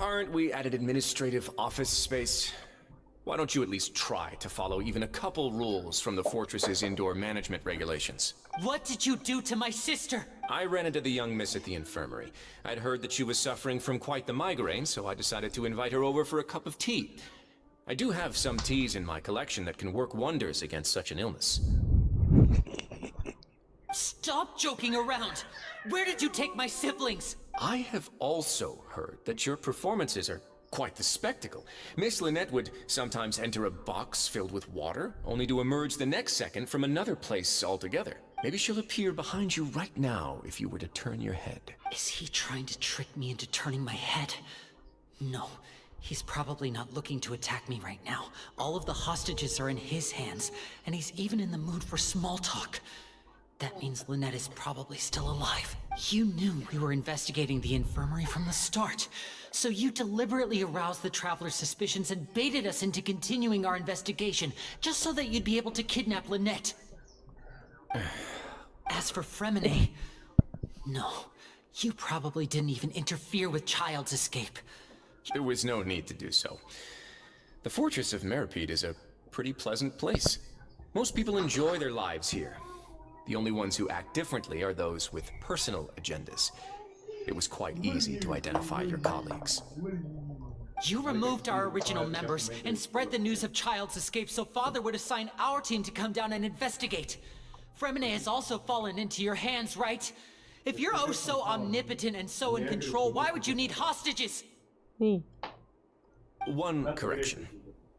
Aren't we at an administrative office space? Why don't you at least try to follow even a couple rules from the fortress's indoor management regulations? What did you do to my sister? I ran into the young miss at the infirmary. I'd heard that she was suffering from quite the migraine, so I decided to invite her over for a cup of tea. I do have some teas in my collection that can work wonders against such an illness. Stop joking around! Where did you take my siblings? I have also heard that your performances are quite the spectacle. Miss Lynette would sometimes enter a box filled with water, only to emerge the next second from another place altogether. Maybe she'll appear behind you right now if you were to turn your head. Is he trying to trick me into turning my head? No, he's probably not looking to attack me right now. All of the hostages are in his hands, and he's even in the mood for small talk. That means Lynette is probably still alive. You knew we were investigating the infirmary from the start, so you deliberately aroused the Traveler's suspicions and baited us into continuing our investigation, just so that you'd be able to kidnap Lynette. As for Fremine, no, you probably didn't even interfere with Child's escape. There was no need to do so. The Fortress of Meripede is a pretty pleasant place. Most people enjoy their lives here. The only ones who act differently are those with personal agendas. It was quite easy to identify your colleagues. You removed our original members and spread the news of Child's escape so Father would assign our team to come down and investigate. Fremine has also fallen into your hands, right? If you're oh so omnipotent and so in control, why would you need hostages? One correction.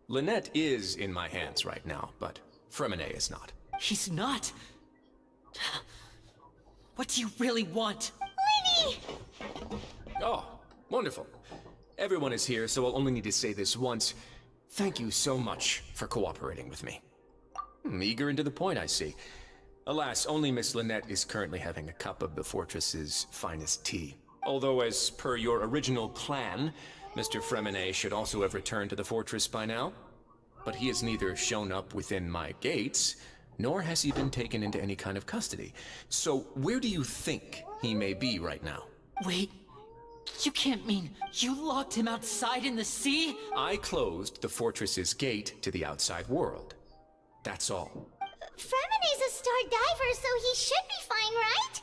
Lynette is in my hands right now, but Fremine is not. He's not. What do you really want? Lenny! Oh, wonderful. Everyone is here, so I'll only need to say this once. Thank you so much for cooperating with me. Eager and to the point, I see. Alas, only Miss Lynette is currently having a cup of the fortress's finest tea. Although, as per your original plan, Mr. Fremine should also have returned to the fortress by now. But he has neither shown up within my gates, nor has he been taken into any kind of custody. So where do you think he may be right now? Wait, you can't mean you locked him outside in the sea? I closed the fortress's gate to the outside world. That's all. Fremine's a star diver, so he should be fine, right?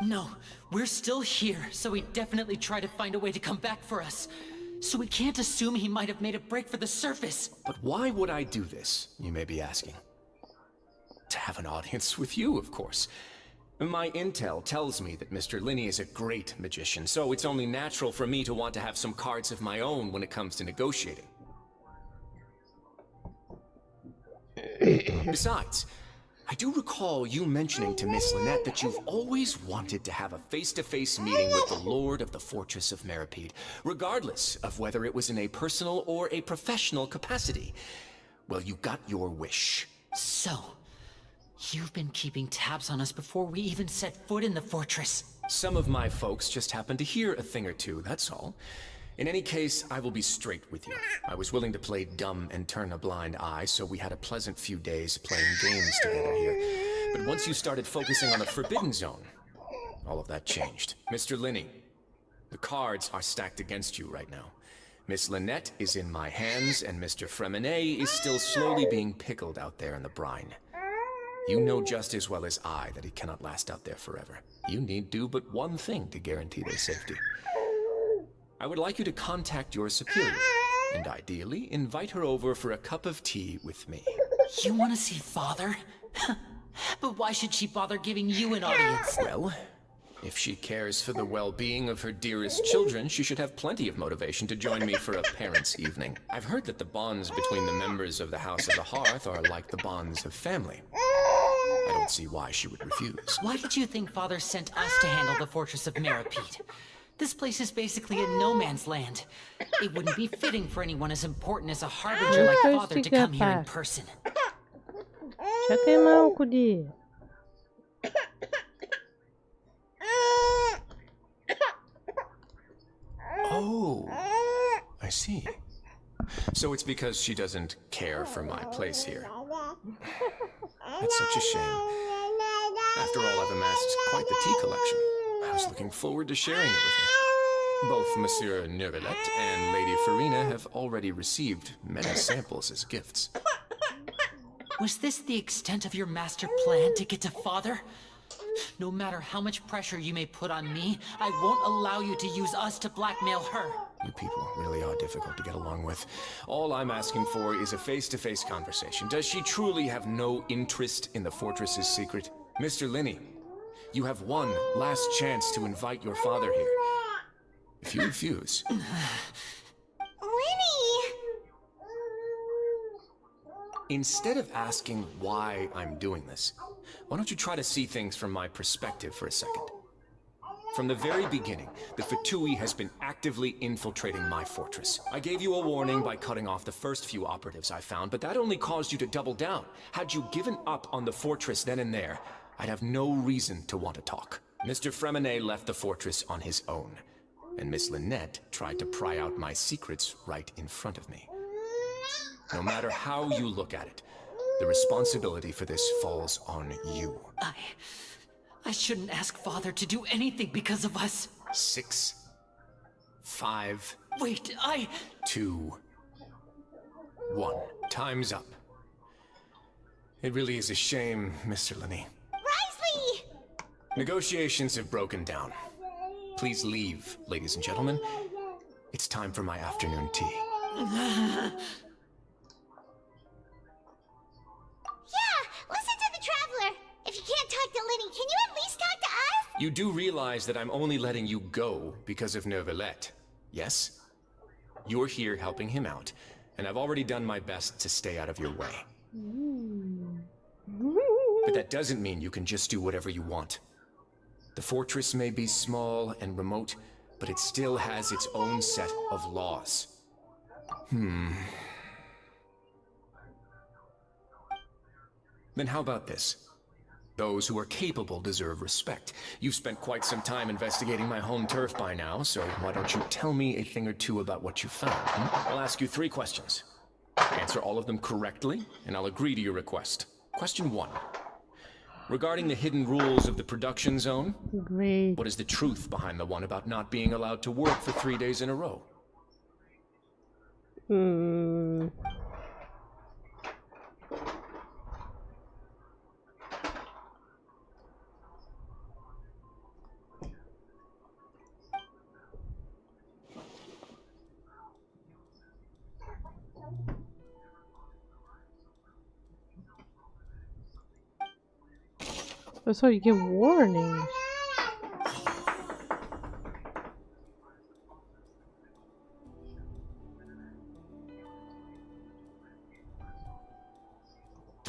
No, we're still here, so he definitely tried to find a way to come back for us. So we can't assume he might have made a break for the surface. But why would I do this, you may be asking? To have an audience with you, of course. My intel tells me that Mr. Linney is a great magician, so it's only natural for me to want to have some cards of my own when it comes to negotiating. Besides, I do recall you mentioning to Miss Lynette that you've always wanted to have a face-to-face meeting with the Lord of the Fortress of Meripede, regardless of whether it was in a personal or a professional capacity. Well, you got your wish. So, you've been keeping tabs on us before we even set foot in the fortress. Some of my folks just happened to hear a thing or two, that's all. In any case, I will be straight with you. I was willing to play dumb and turn a blind eye, so we had a pleasant few days playing games together here. But once you started focusing on the Forbidden Zone, all of that changed. Mr. Linney, the cards are stacked against you right now. Miss Lynette is in my hands, and Mr. Fremine is still slowly being pickled out there in the brine. You know just as well as I that he cannot last out there forever. You need do but one thing to guarantee their safety. I would like you to contact your superior, and ideally invite her over for a cup of tea with me. You want to see Father? But why should she bother giving you an audience? Well, if she cares for the well-being of her dearest children, she should have plenty of motivation to join me for a parents' evening. I've heard that the bonds between the members of the House of the Hearth are like the bonds of family. I don't see why she would refuse. Why did you think Father sent us to handle the Fortress of Meripede? This place is basically a no man's land. It wouldn't be fitting for anyone as important as a harbinger like Father to come here in person. Oh, I see. So it's because she doesn't care for my place here. That's such a shame. After all, I've amassed quite the tea collection. was looking forward to sharing it with her. Both Monsieur Neuvillette and Lady Farina have already received many samples as gifts. Was this the extent of your master plan to get to Father? No matter how much pressure you may put on me, I won't allow you to use us to blackmail her. You people really are difficult to get along with. All I'm asking for is a face-to-face conversation. Does she truly have no interest in the fortress's secret? Mr. Linney, you have one last chance to invite your father here. If you refuse... Winnie! Instead of asking why I'm doing this, why don't you try to see things from my perspective for a second? From the very beginning, the Fatui has been actively infiltrating my fortress. I gave you a warning by cutting off the first few operatives I found, but that only caused you to double down. Had you given up on the fortress then and there, I'd have no reason to want to talk. Mr. Fremenet left the fortress on his own, and Miss Lynette tried to pry out my secrets right in front of me. No matter how you look at it, the responsibility for this falls on you. I shouldn't ask Father to do anything because of us. 6, 5... Wait, 2, 1. Time's up. It really is a shame, Mr. Linney. Risley! Negotiations have broken down. Please leave, ladies and gentlemen. It's time for my afternoon tea. Yeah, listen to the Traveler. If you can't talk to Linny, can you at least talk to us? You do realize that I'm only letting you go because of Neuvillette, yes? You're here helping him out, and I've already done my best to stay out of your way. But that doesn't mean you can just do whatever you want. The fortress may be small and remote, but it still has its own set of laws. Then how about this? Those who are capable deserve respect. You've spent quite some time investigating my home turf by now, so why don't you tell me a thing or two about what you found? I'll ask you 3 questions. Answer all of them correctly, and I'll agree to your request. Question 1. Regarding the hidden rules of the production zone, Great. what is the truth behind the one about not being allowed to work for 3 days in a row? That's how you get warnings.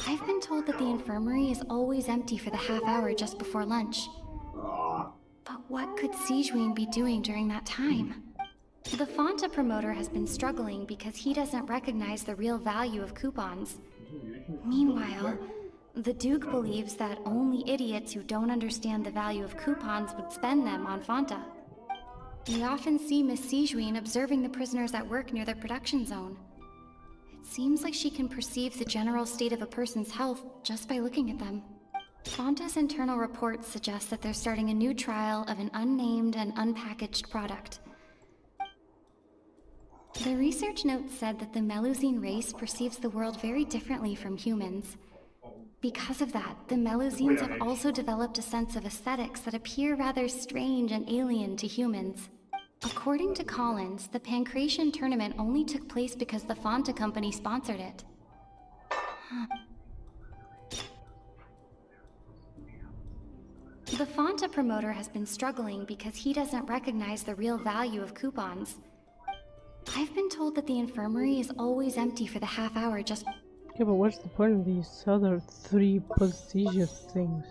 I've been told that the infirmary is always empty for the half hour just before lunch. But what could Sijuin be doing during that time? The Fanta promoter has been struggling because he doesn't recognize the real value of coupons. Meanwhile, the Duke believes that only idiots who don't understand the value of coupons would spend them on Fanta. We often see Miss Sijuin observing the prisoners at work near the production zone. It seems like she can perceive the general state of a person's health just by looking at them. Fanta's internal reports suggest that they're starting a new trial of an unnamed and unpackaged product. The research notes said that the Melusine race perceives the world very differently from humans. Because of that, the Melusines have also developed a sense of aesthetics that appear rather strange and alien to humans. According to Collins, the Pancration tournament only took place because the Fanta company sponsored it. The Fanta promoter has been struggling because he doesn't recognize the real value of coupons. I've been told that the infirmary is always empty for the half hour just... Yeah, but what's the point of these other 3 prestigious things?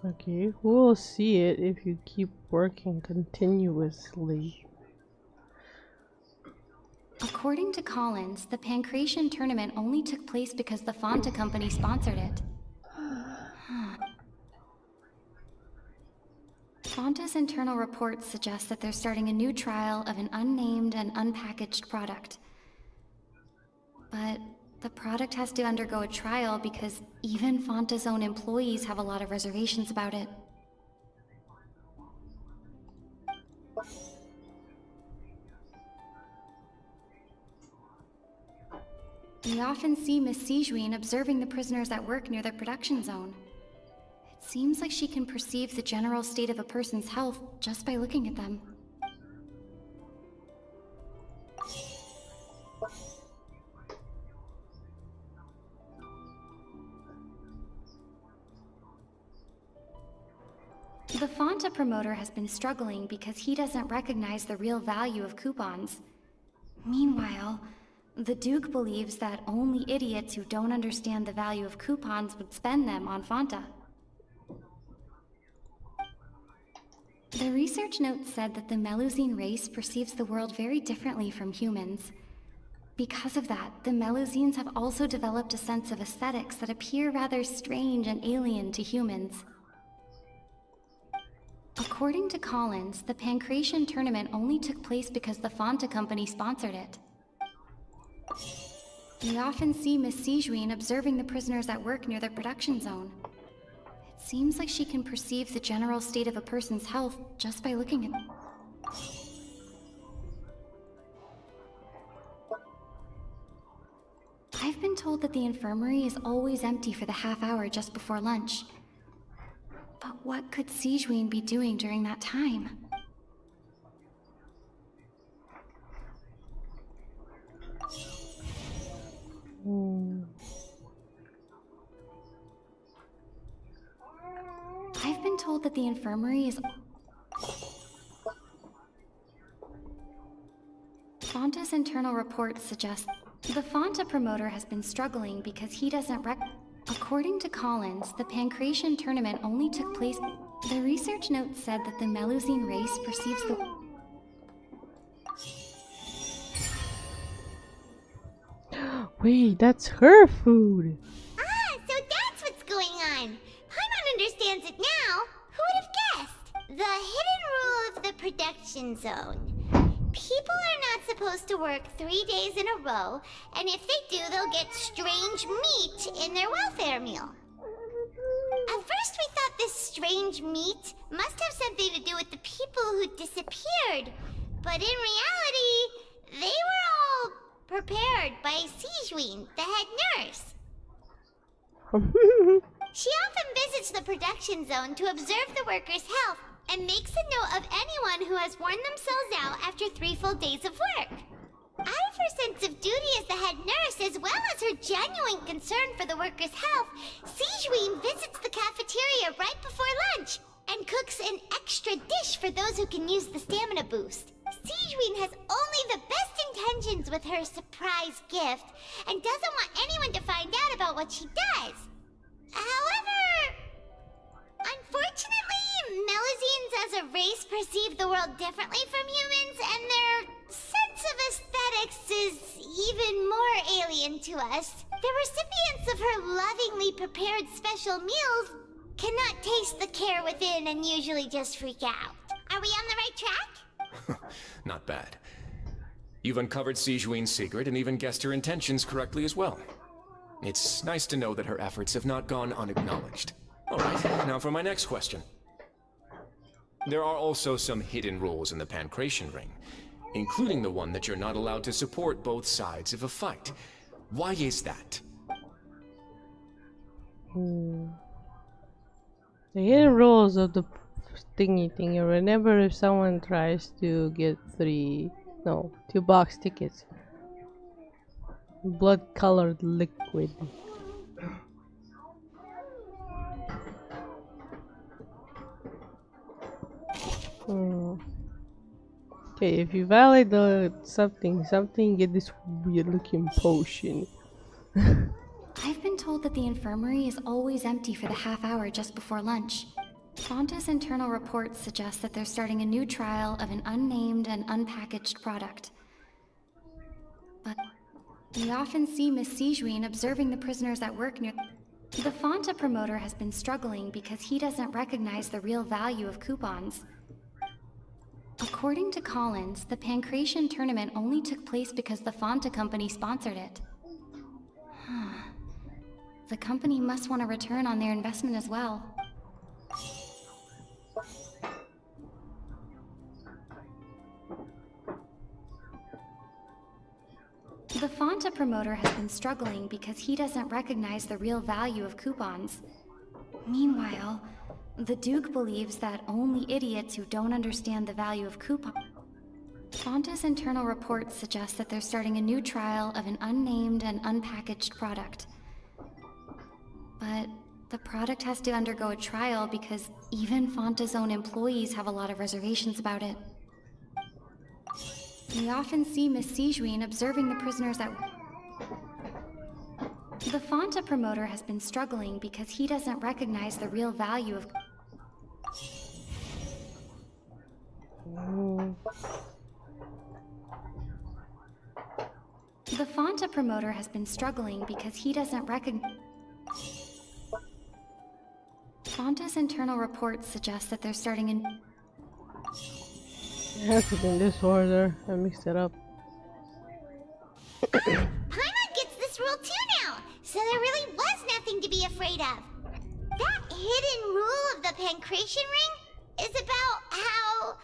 Okay, we'll see it if you keep working continuously. According to Collins, the Pancration tournament only took place because the Fanta company sponsored it. Fanta's internal reports suggest that they're starting a new trial of an unnamed and unpackaged product. But the product has to undergo a trial because even Fanta's own employees have a lot of reservations about it. We often see Miss Sijuin observing the prisoners at work near their production zone. It seems like she can perceive the general state of a person's health just by looking at them. The Fanta promoter has been struggling because he doesn't recognize the real value of coupons. Meanwhile, the Duke believes that only idiots who don't understand the value of coupons would spend them on Fanta. The research note said that the Melusine race perceives the world very differently from humans. Because of that, the Melusines have also developed a sense of aesthetics that appear rather strange and alien to humans. According to Collins, the Pancration tournament only took place because the Fanta company sponsored it. We often see Miss Sijuin observing the prisoners at work near their production zone. It seems like she can perceive the general state of a person's health just by looking at them. I've been told that the infirmary is always empty for the half hour just before lunch. But what could Sijuin be doing during that time? I've been told that the infirmary is... Fanta's internal reports suggest the Fanta promoter has been struggling because he doesn't According to Collins, the Pancration tournament only took place... The research note said that the Melusine race perceives the... Wait, that's her food. Ah, so that's what's going on. Paimon understands it now. Who would have guessed? The hidden rule of the production zone. People are not supposed to work 3 days in a row, and if they do, they'll get strange meat in their welfare meal. At first, we thought this strange meat must have something to do with the people who disappeared, but in reality, they were all prepared by Sijuin, the head nurse. She often visits the production zone to observe the workers' health and makes a note of anyone who has worn themselves out after 3 full days of work. Out of her sense of duty as the head nurse, as well as her genuine concern for the workers' health, Sijuin visits the cafeteria right before lunch and cooks an extra dish for those who can use the stamina boost. Sijuin has only the best intentions with her surprise gift and doesn't want anyone to find out about what she does. However, unfortunately, Melusines as a race perceive the world differently from humans, and their sense of aesthetics is even more alien to us. The recipients of her lovingly prepared special meals cannot taste the care within and usually just freak out. Are we on the right track? Not bad. You've uncovered Sijuin's secret and even guessed her intentions correctly as well. It's nice to know that her efforts have not gone unacknowledged. All right, now for my next question. There are also some hidden rules in the Pancration ring, including the one that you're not allowed to support both sides of a fight. Why is that? The hidden rules of the thingy thing are whenever if someone tries to get 2 box tickets, blood colored liquid. Okay, if you violate the something, get this weird looking potion. I've been told that the infirmary is always empty for the half hour just before lunch. Fanta's internal reports suggest that they're starting a new trial of an unnamed and unpackaged product. But we often see Miss Sijuin observing the prisoners at work near... The Fanta promoter has been struggling because he doesn't recognize the real value of coupons. According to Collins, the Pancration tournament only took place because the Fanta company sponsored it. The company must want a return on their investment as well. The Fanta promoter has been struggling because he doesn't recognize the real value of coupons. Meanwhile, the Duke believes that only idiots who don't understand the value of coupons. Fanta's internal reports suggest that they're starting a new trial of an unnamed and unpackaged product. But the product has to undergo a trial because even Fanta's own employees have a lot of reservations about it. We often see Miss Sijuin observing the prisoners at... The Fanta promoter has been struggling because he doesn't recognize the real value of... The Fanta promoter has been struggling because he doesn't recognize... Fanta's internal reports suggest that they're starting a... It has to be in this order. I mixed it up. Paimon gets this rule too now, so there really was nothing to be afraid of. That hidden rule of the Pancration ring is about how,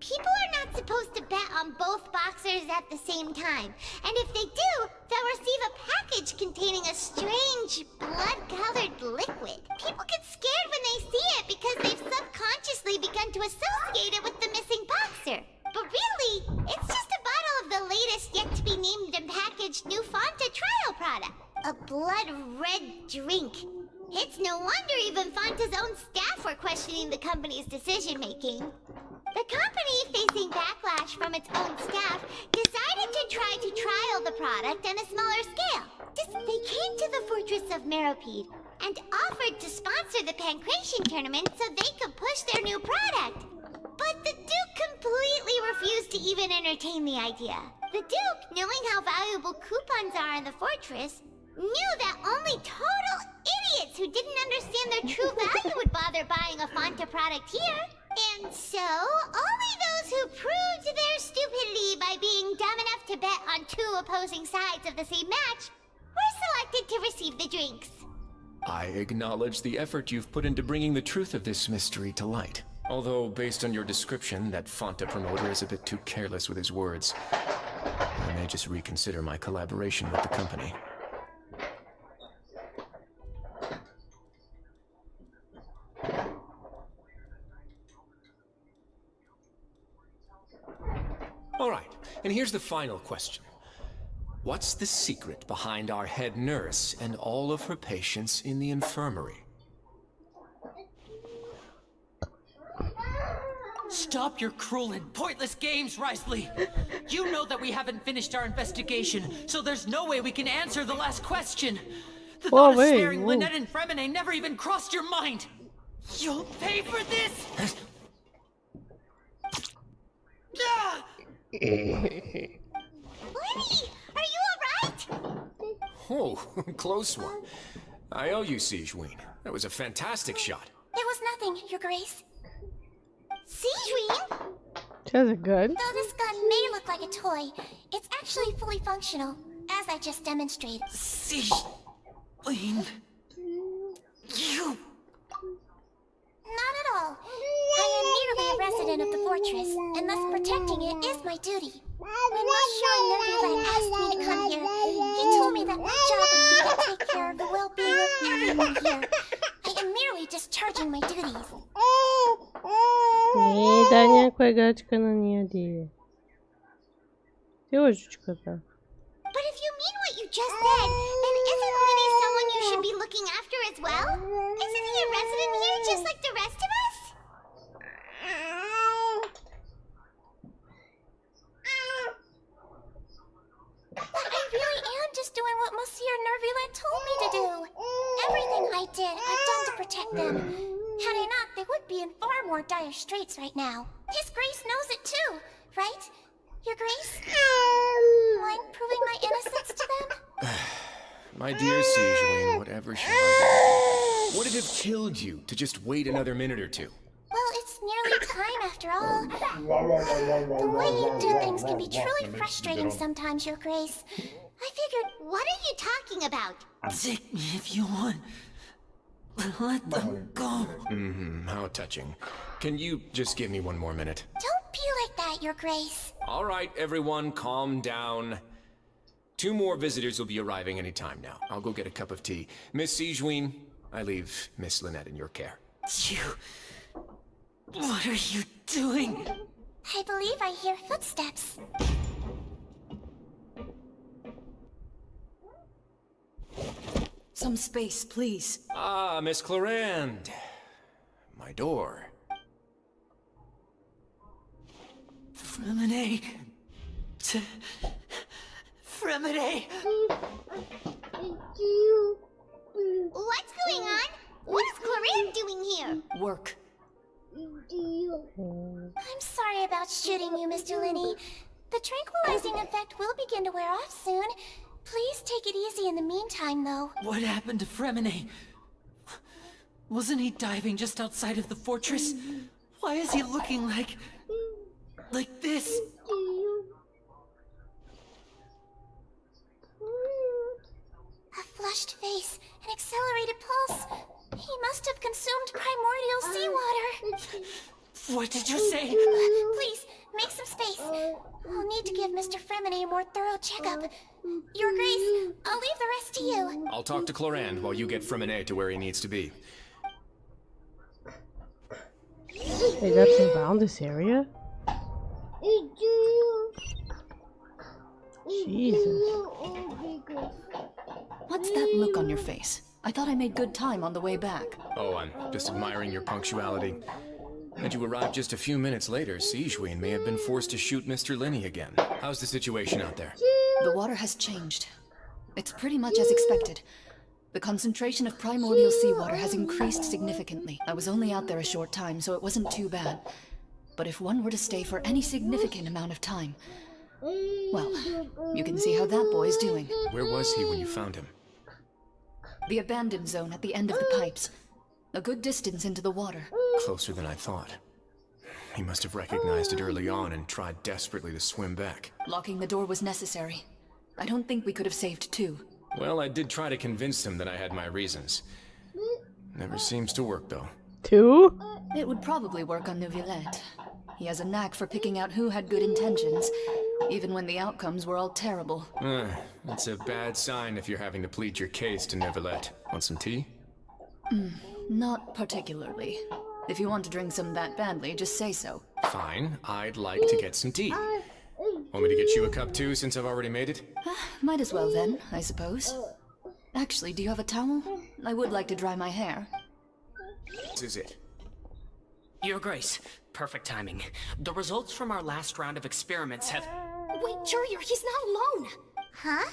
people are not supposed to bet on both boxers at the same time. And if they do, they'll receive a package containing a strange, blood-colored liquid. People get scared when they see it because they've subconsciously begun to associate it with the missing boxer. But really, it's just a bottle of the latest yet-to-be-named and packaged new Fanta trial product. A blood-red drink. It's no wonder even Fanta's own staff were questioning the company's decision-making. The company, facing backlash from its own staff, decided to try to trial the product on a smaller scale. They came to the fortress of Meropide and offered to sponsor the Pancration tournament so they could push their new product. But the Duke completely refused to even entertain the idea. The Duke, knowing how valuable coupons are in the fortress, knew that only total idiots who didn't understand their true value would bother buying a Fanta product here. And so, only those who proved their stupidity by being dumb enough to bet on two opposing sides of the same match were selected to receive the drinks. I acknowledge the effort you've put into bringing the truth of this mystery to light. Although, based on your description, that Fanta promoter is a bit too careless with his words. I may just reconsider my collaboration with the company. All right, and here's the final question. What's the secret behind our head nurse and all of her patients in the infirmary? Stop your cruel and pointless games, Risley! You know that we haven't finished our investigation, so there's no way we can answer the last question! The thought of sparing Lynette and Fremine never even crossed your mind! You'll pay for this! Lenny, are you alright? Oh, close one. I owe you, Sijuin. That was a fantastic shot. It was nothing, Your Grace. Sijuin? She has a gun? Though this gun may look like a toy, it's actually fully functional, as I just demonstrated. Sijuin... You... Not at all. I am merely a resident of the fortress, and thus protecting it is my duty. When Monsieur Navia asked me to come here, he told me that my job would be to take care of the well-being of everyone here. I am merely discharging my duties. Не, да някоя играчка на нея ди. Девочка-то. But if you mean what you just said, then isn't Lenny someone you should be looking after as well? Isn't he a resident here just like the rest of us? But I really am just doing what Monsieur Nervila told me to do. Everything I did, I've done to protect them. Had I not, they would be in far more dire straits right now. His Grace knows it too, right? Your Grace? Mind proving my innocence to them? My dear Sijuin, whatever shall I do? Would it have killed you to just wait another minute or two? Well, it's nearly time after all. The way you do things can be truly frustrating sometimes, Your Grace. I figured, what are you talking about? Take me if you want. Let them go. How touching. Can you just give me one more minute? Don't be like that, Your Grace. All right, everyone, calm down. 2 more visitors will be arriving any time now. I'll go get a cup of tea. Miss Sigewin, I leave Miss Lynette in your care. You... What are you doing? I believe I hear footsteps. Some space, please. Ah, Miss Clarand. My door. Fremine. Fremine. What's going on? What is Clarand doing here? Work. I'm sorry about shooting you, Mr. Linney. The tranquilizing effect will begin to wear off soon. Please take it easy in the meantime, though. What happened to Fremine? Wasn't he diving just outside of the fortress? Why is he looking like this? A flushed face, an accelerated pulse. He must have consumed primordial seawater. What did you say? Please, make some space. I'll need to give Mr. Fremine a more thorough checkup. Your Grace, I'll leave the rest to you. I'll talk to Clarand while you get Fremine to where he needs to be. Hey, that's around this area? Jesus. What's that look on your face? I thought I made good time on the way back. Oh, I'm just admiring your punctuality. Had you arrived just a few minutes later, Sigewin may have been forced to shoot Mr. Linney again. How's the situation out there? The water has changed. It's pretty much as expected. The concentration of primordial seawater has increased significantly. I was only out there a short time, so it wasn't too bad. But if one were to stay for any significant amount of time, well, you can see how that boy's doing. Where was he when you found him? The abandoned zone at the end of the pipes. A good distance into the water. Closer than I thought. He must have recognized it early on and tried desperately to swim back. Locking the door was necessary. I don't think we could have saved 2. Well, I did try to convince him that I had my reasons. Never seems to work, though. 2? It would probably work on Neuvillette. He has a knack for picking out who had good intentions, even when the outcomes were all terrible. That's a bad sign if you're having to plead your case to Neuvillette. Want some tea? Not particularly. If you want to drink some that badly, just say so. Fine, I'd like to get some tea. Want me to get you a cup too, since I've already made it? Might as well then, I suppose. Actually, do you have a towel? I would like to dry my hair. This is it. Your Grace, perfect timing. The results from our last round of experiments have... Wait, Jurier, he's not alone. Huh?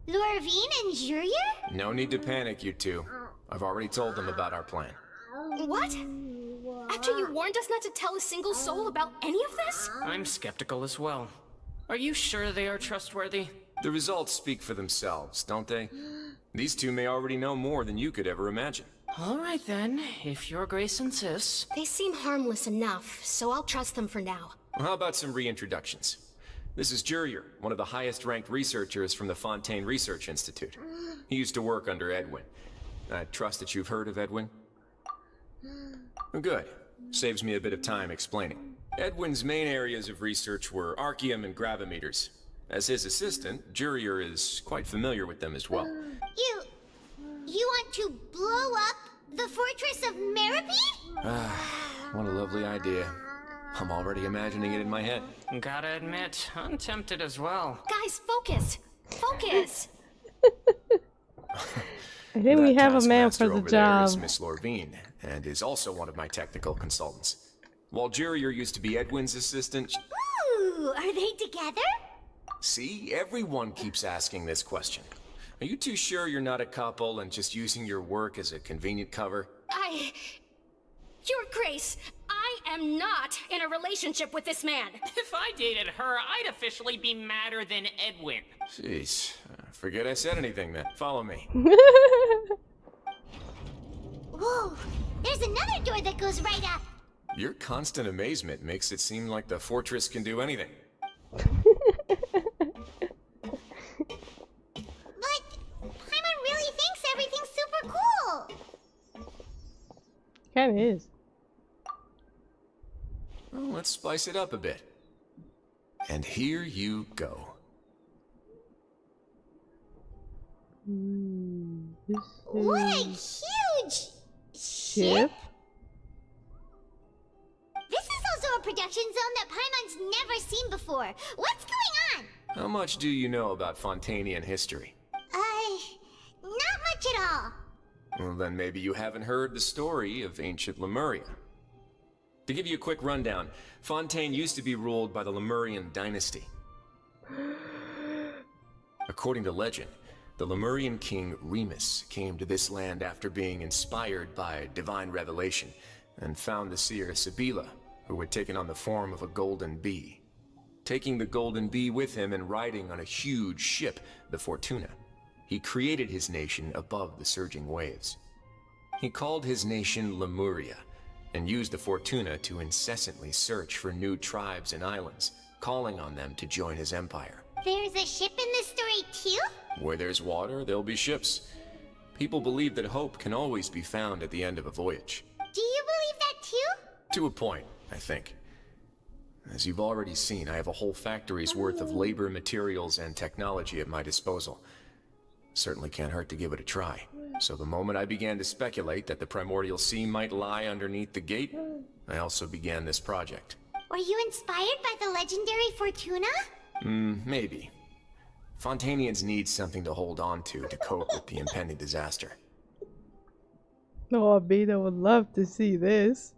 Lorvine and Jurier? No need to panic, you two. I've already told them about our plan. What? After you warned us not to tell a single soul about any of this? I'm skeptical as well. Are you sure they are trustworthy? The results speak for themselves, don't they? These two may already know more than you could ever imagine. All right then, if Your Grace insists. They seem harmless enough, so I'll trust them for now. Well, how about some reintroductions? This is Jurier, one of the highest-ranked researchers from the Fontaine Research Institute. He used to work under Edwin. I trust that you've heard of Edwin? Oh, good. Saves me a bit of time explaining. Edwin's main areas of research were archaeum and gravimeters. As his assistant, Jurier is quite familiar with them as well. You want to blow up the fortress of Meripede? What a lovely idea. I'm already imagining it in my head. Gotta admit, I'm tempted as well. Guys, focus! Focus! I think we have a man taskmaster for the over there is job. Miss Lorvine, and is also one of my technical consultants. While Jurier used to be Edwin's assistant... Ooh, are they together? See, everyone keeps asking this question. Are you too sure you're not a couple and just using your work as a convenient cover? Your Grace, I am not in a relationship with this man. If I dated her, I'd officially be madder than Edwin. Jeez, forget I said anything then. Follow me. Whoa, there's another door that goes right up. Your constant amazement makes it seem like the fortress can do anything. But Paimon really thinks everything's super cool. Kinda is. Well, let's spice it up a bit. And here you go. This What a is huge ship. This is also a production zone that Paimon's never seen before. What's going on? How much do you know about Fontanian history? Not much at all. Well, then maybe you haven't heard the story of ancient Lemuria. To give you a quick rundown, Fontaine used to be ruled by the Lemurian dynasty. According to legend, the Lemurian king Remus came to this land after being inspired by divine revelation and found the seer Sibila, who had taken on the form of a golden bee. Taking the golden bee with him and riding on a huge ship, the Fortuna, he created his nation above the surging waves. He called his nation Lemuria, and used the Fortuna to incessantly search for new tribes and islands, calling on them to join his empire. There's a ship in this story too? Where there's water, there'll be ships. People believe that hope can always be found at the end of a voyage. Do you believe that too? To a point, I think. As you've already seen, I have a whole factory's worth of labor, materials, and technology at my disposal. Certainly can't hurt to give it a try. So the moment I began to speculate that the primordial sea might lie underneath the gate, I also began this project. Were you inspired by the legendary Fortuna? Maybe. Fontanians need something to hold on to cope with the impending disaster. Oh, Beta would love to see this.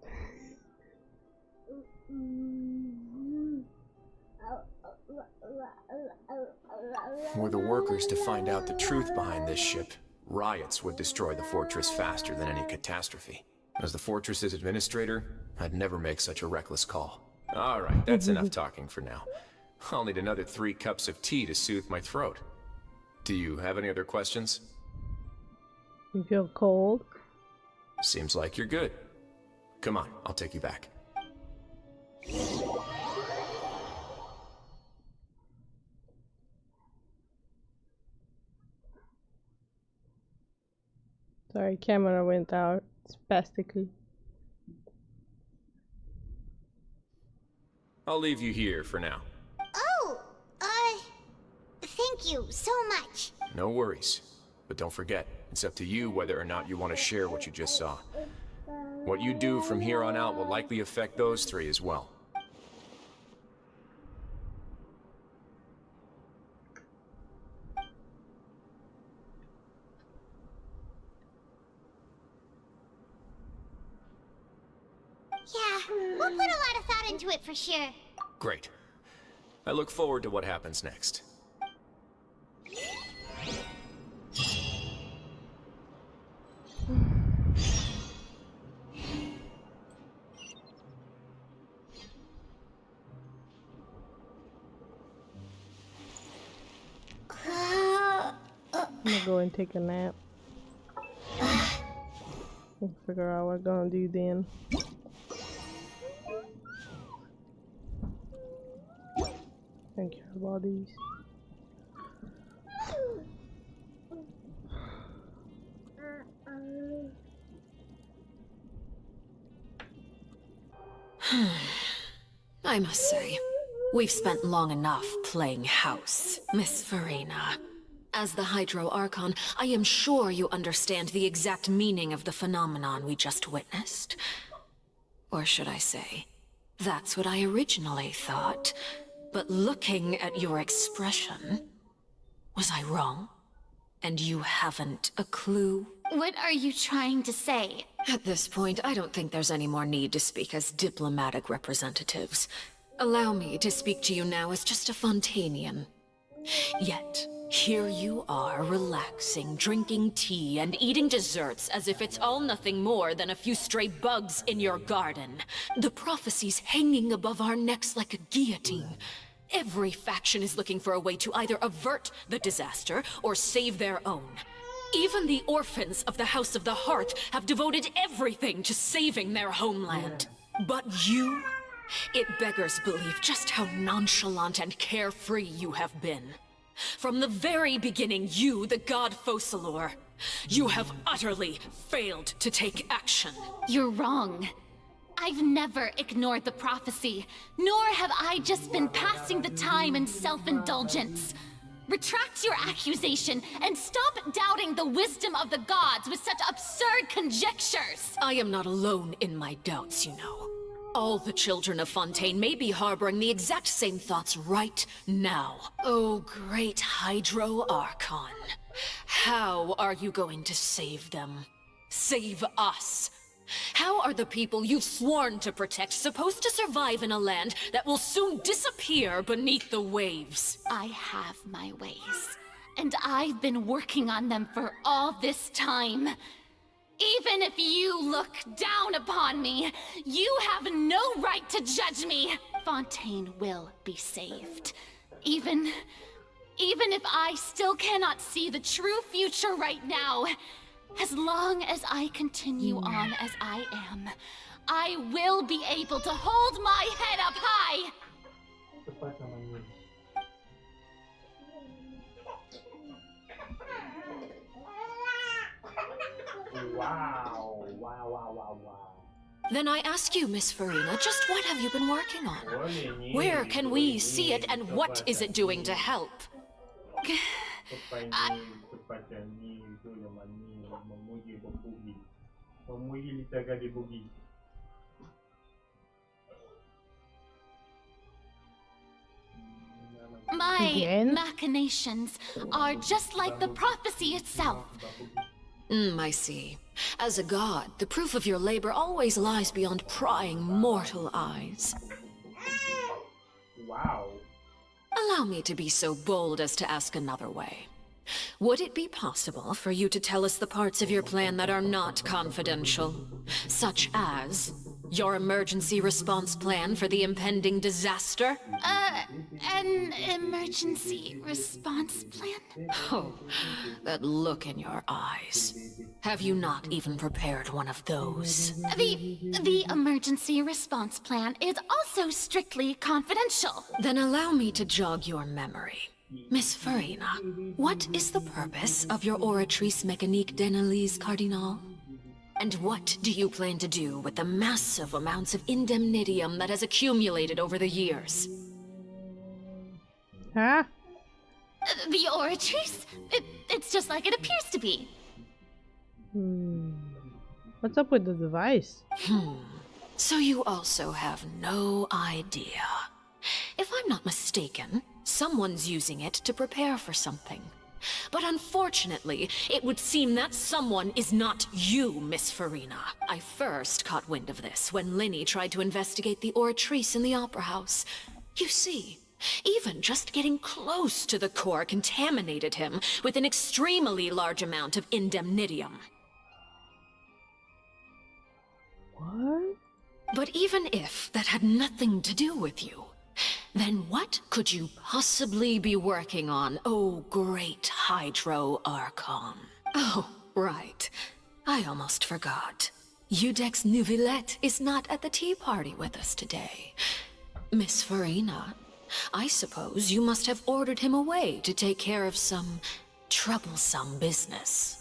Were the workers to find out the truth behind this ship, riots would destroy the fortress faster than any catastrophe. As the fortress's administrator, I'd never make such a reckless call. Alright, that's enough talking for now. I'll need another 3 cups of tea to soothe my throat. Do you have any other questions? You feel cold? Seems like you're good. Come on, I'll take you back. Sorry, camera went out spastically. I'll leave you here for now. Oh, thank you so much. No worries. But don't forget, it's up to you whether or not you want to share what you just saw. What you do from here on out will likely affect those 3 as well. Yeah, we'll put a lot of thought into it for sure. Great. I look forward to what happens next. I'm gonna go and take a nap. We'll figure out what we're gonna do then. Thank you for all these. I must say, we've spent long enough playing house, Miss Farina. As the Hydro Archon, I am sure you understand the exact meaning of the phenomenon we just witnessed. Or should I say, that's what I originally thought. But looking at your expression, was I wrong? And you haven't a clue? What are you trying to say? At this point, I don't think there's any more need to speak as diplomatic representatives. Allow me to speak to you now as just a Fontanian. Yet, here you are, relaxing, drinking tea, and eating desserts as if it's all nothing more than a few stray bugs in your garden. The prophecies hanging above our necks like a guillotine. Every faction is looking for a way to either avert the disaster or save their own. Even the orphans of the House of the Hearth have devoted everything to saving their homeland. But you? It beggars belief just how nonchalant and carefree you have been. From the very beginning, you, the god Focalor, you have utterly failed to take action. You're wrong. I've never ignored the prophecy, nor have I just been passing the time in self-indulgence. Retract your accusation and stop doubting the wisdom of the gods with such absurd conjectures! I am not alone in my doubts, you know. All the children of Fontaine may be harboring the exact same thoughts right now. Oh, great Hydro Archon. How are you going to save them? Save us? How are the people you've sworn to protect supposed to survive in a land that will soon disappear beneath the waves? I have my ways, and I've been working on them for all this time. Even if you look down upon me, you have no right to judge me. Fontaine will be saved. Even if I still cannot see the true future right now, as long as I continue on as I am, I will be able to hold my head up high. Then I ask you, Miss Farina, just what have you been working on? Where can we see it, and what is it doing to help? My machinations are just like the prophecy itself. I see. As a god, the proof of your labor always lies beyond prying mortal eyes. Wow. Allow me to be so bold as to ask another way. Would it be possible for you to tell us the parts of your plan that are not confidential? Such as your emergency response plan for the impending disaster? An emergency response plan? Oh, that look in your eyes. Have you not even prepared one of those? The emergency response plan is also strictly confidential. Then allow me to jog your memory. Miss Farina, what is the purpose of your Oratrice Mécanique d'Analyse Cardinal? And what do you plan to do with the massive amounts of indemnitium that has accumulated over the years? Huh? The Oratrice? It's just like it appears to be. What's up with the device? So you also have no idea. If I'm not mistaken, someone's using it to prepare for something. But unfortunately, it would seem that someone is not you, Miss Farina. I first caught wind of this when Linny tried to investigate the Oratrice in the Opera House. You see, even just getting close to the core contaminated him with an extremely large amount of indemnitium. What? But even if that had nothing to do with you, then what could you possibly be working on, oh great Hydro Archon? Oh, right. I almost forgot. Udex Neuvillette is not at the tea party with us today. Miss Farina, I suppose you must have ordered him away to take care of some troublesome business.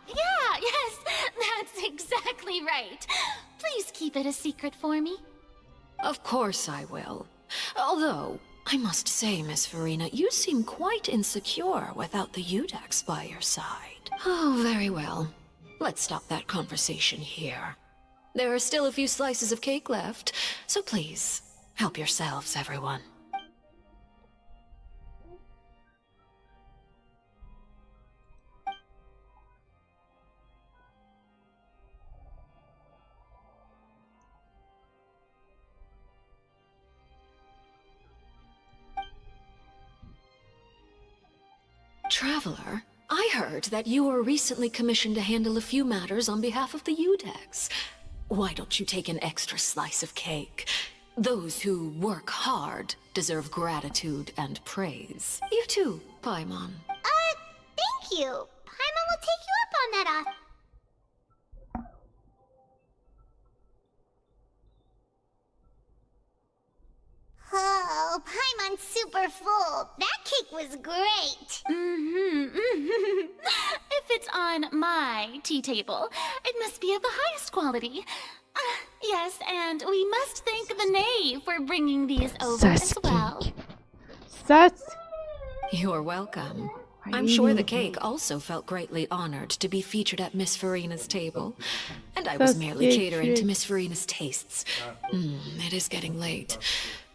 Yeah, yes, that's exactly right. Please keep it a secret for me. Of course I will. Although, I must say, Miss Farina, you seem quite insecure without the Udex by your side. Oh, very well. Let's stop that conversation here. There are still a few slices of cake left, so please, help yourselves, everyone. Traveler, I heard that you were recently commissioned to handle a few matters on behalf of the Udex. Why don't you take an extra slice of cake? Those who work hard deserve gratitude and praise. You too, Paimon. Thank you. Paimon will take you up on that offer. super full. That cake was great. If it's on my tea table, it must be of the highest quality. Yes, and we must thank the knave for bringing these over as well. Sus! You're welcome. I'm sure the cake also felt greatly honored to be featured at Miss Farina's table. And I was merely catering to Miss Farina's tastes. It is getting late.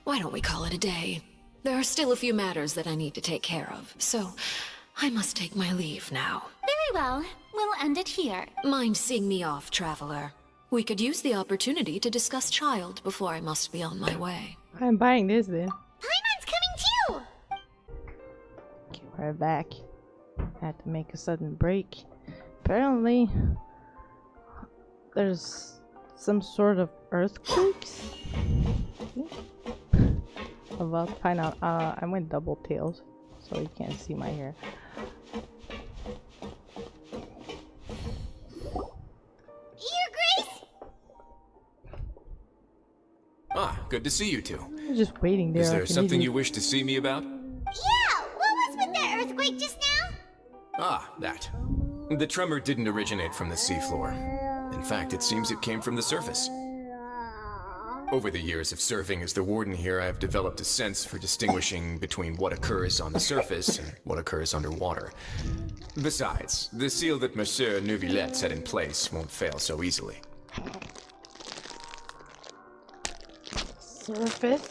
Why don't we call it a day? There are still a few matters that I need to take care of, so I must take my leave now. Very well. We'll end it here. Mind seeing me off, traveler? We could use the opportunity to discuss child before I must be on my way. I'm buying this then. Paimon's coming too. Okay, we're back. I had to make a sudden break. Apparently, there's some sort of earthquakes. I'm about to find out. I went double tails, so you can't see my hair. Your Grace? Ah, good to see you two. I'm just waiting there. Is there like an something idiot. you wish to see me about? Yeah, what was with the earthquake just now? Ah, that. The tremor didn't originate from the seafloor. In fact, it seems it came from the surface. Over the years of serving as the warden here, I have developed a sense for distinguishing between what occurs on the surface and what occurs underwater. Besides, the seal that Monsieur Neuvillette set in place won't fail so easily. Surface?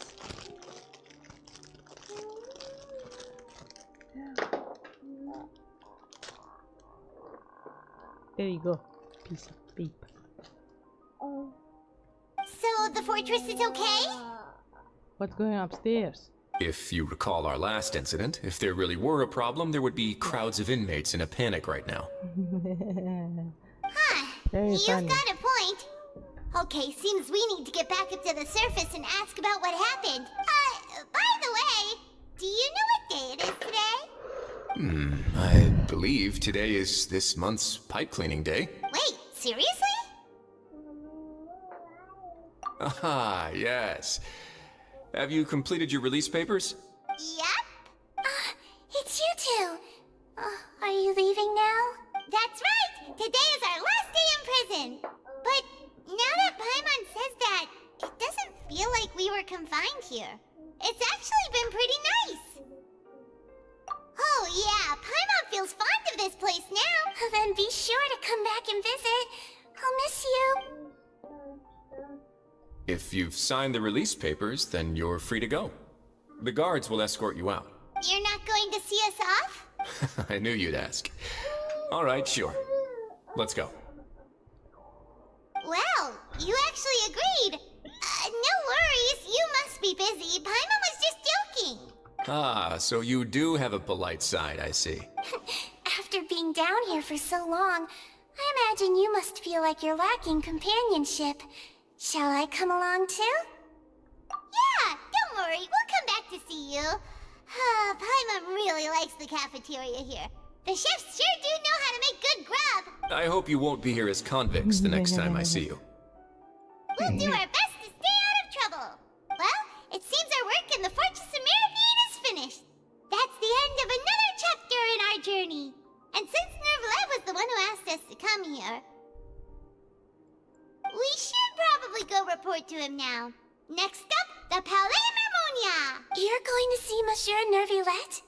There you go. Piece of beep. So the fortress is okay? What's going on upstairs? If you recall our last incident, if there really were a problem, there would be crowds of inmates in a panic right now. Huh. Very You've funny. got a point. Okay, seems we need to get back up to the surface and ask about what happened. By the way, do you know what day it is today? I believe today is this month's pipe cleaning day. Wait, seriously? Ah, yes. Have you completed your release papers? Yep. It's you two. Are you leaving now? That's right! Today is our last day in prison! But now that Paimon says that, it doesn't feel like we were confined here. It's actually been pretty nice! Oh yeah, Paimon feels fond of this place now! Then be sure to come back and visit. I'll miss you. If you've signed the release papers, then you're free to go. The guards will escort you out. You're not going to see us off? I knew you'd ask. All right, sure. Let's go. Well, you actually agreed. No worries, you must be busy. Paimon was just joking. Ah, so you do have a polite side, I see. After being down here for so long, I imagine you must feel like you're lacking companionship. Shall I come along too? Yeah, don't worry, we'll come back to see you. Paimon really likes the cafeteria here. The chefs sure do know how to make good grub. I hope you won't be here as convicts the next time I see you. We'll do our best to stay out of trouble. Well, it seems our work in the Fortress of Meridian is finished. That's the end of another chapter in our journey. And since Neuvillette was the one who asked us to come here, we should probably go report to him now. Next up, the Palais Mermonia. You're going to see Monsieur Neuvillette?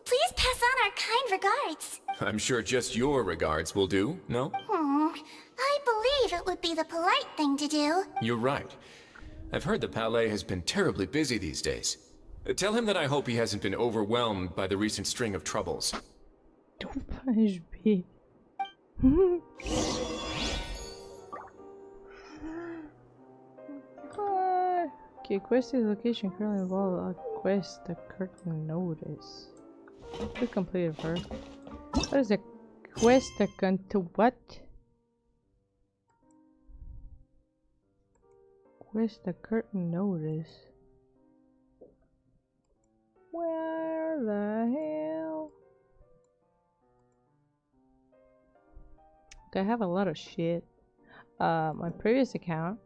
Please pass on our kind regards. I'm sure just your regards will do, no? I believe it would be the polite thing to do. You're right. I've heard the Palais has been terribly busy these days. Tell him that I hope he hasn't been overwhelmed by the recent string of troubles. Don't punish me. Okay, quest is location currently involved. Quest the curtain notice. We completed first. What is a quest the to what? Quest the curtain notice. Where the hell? I have a lot of shit. My previous account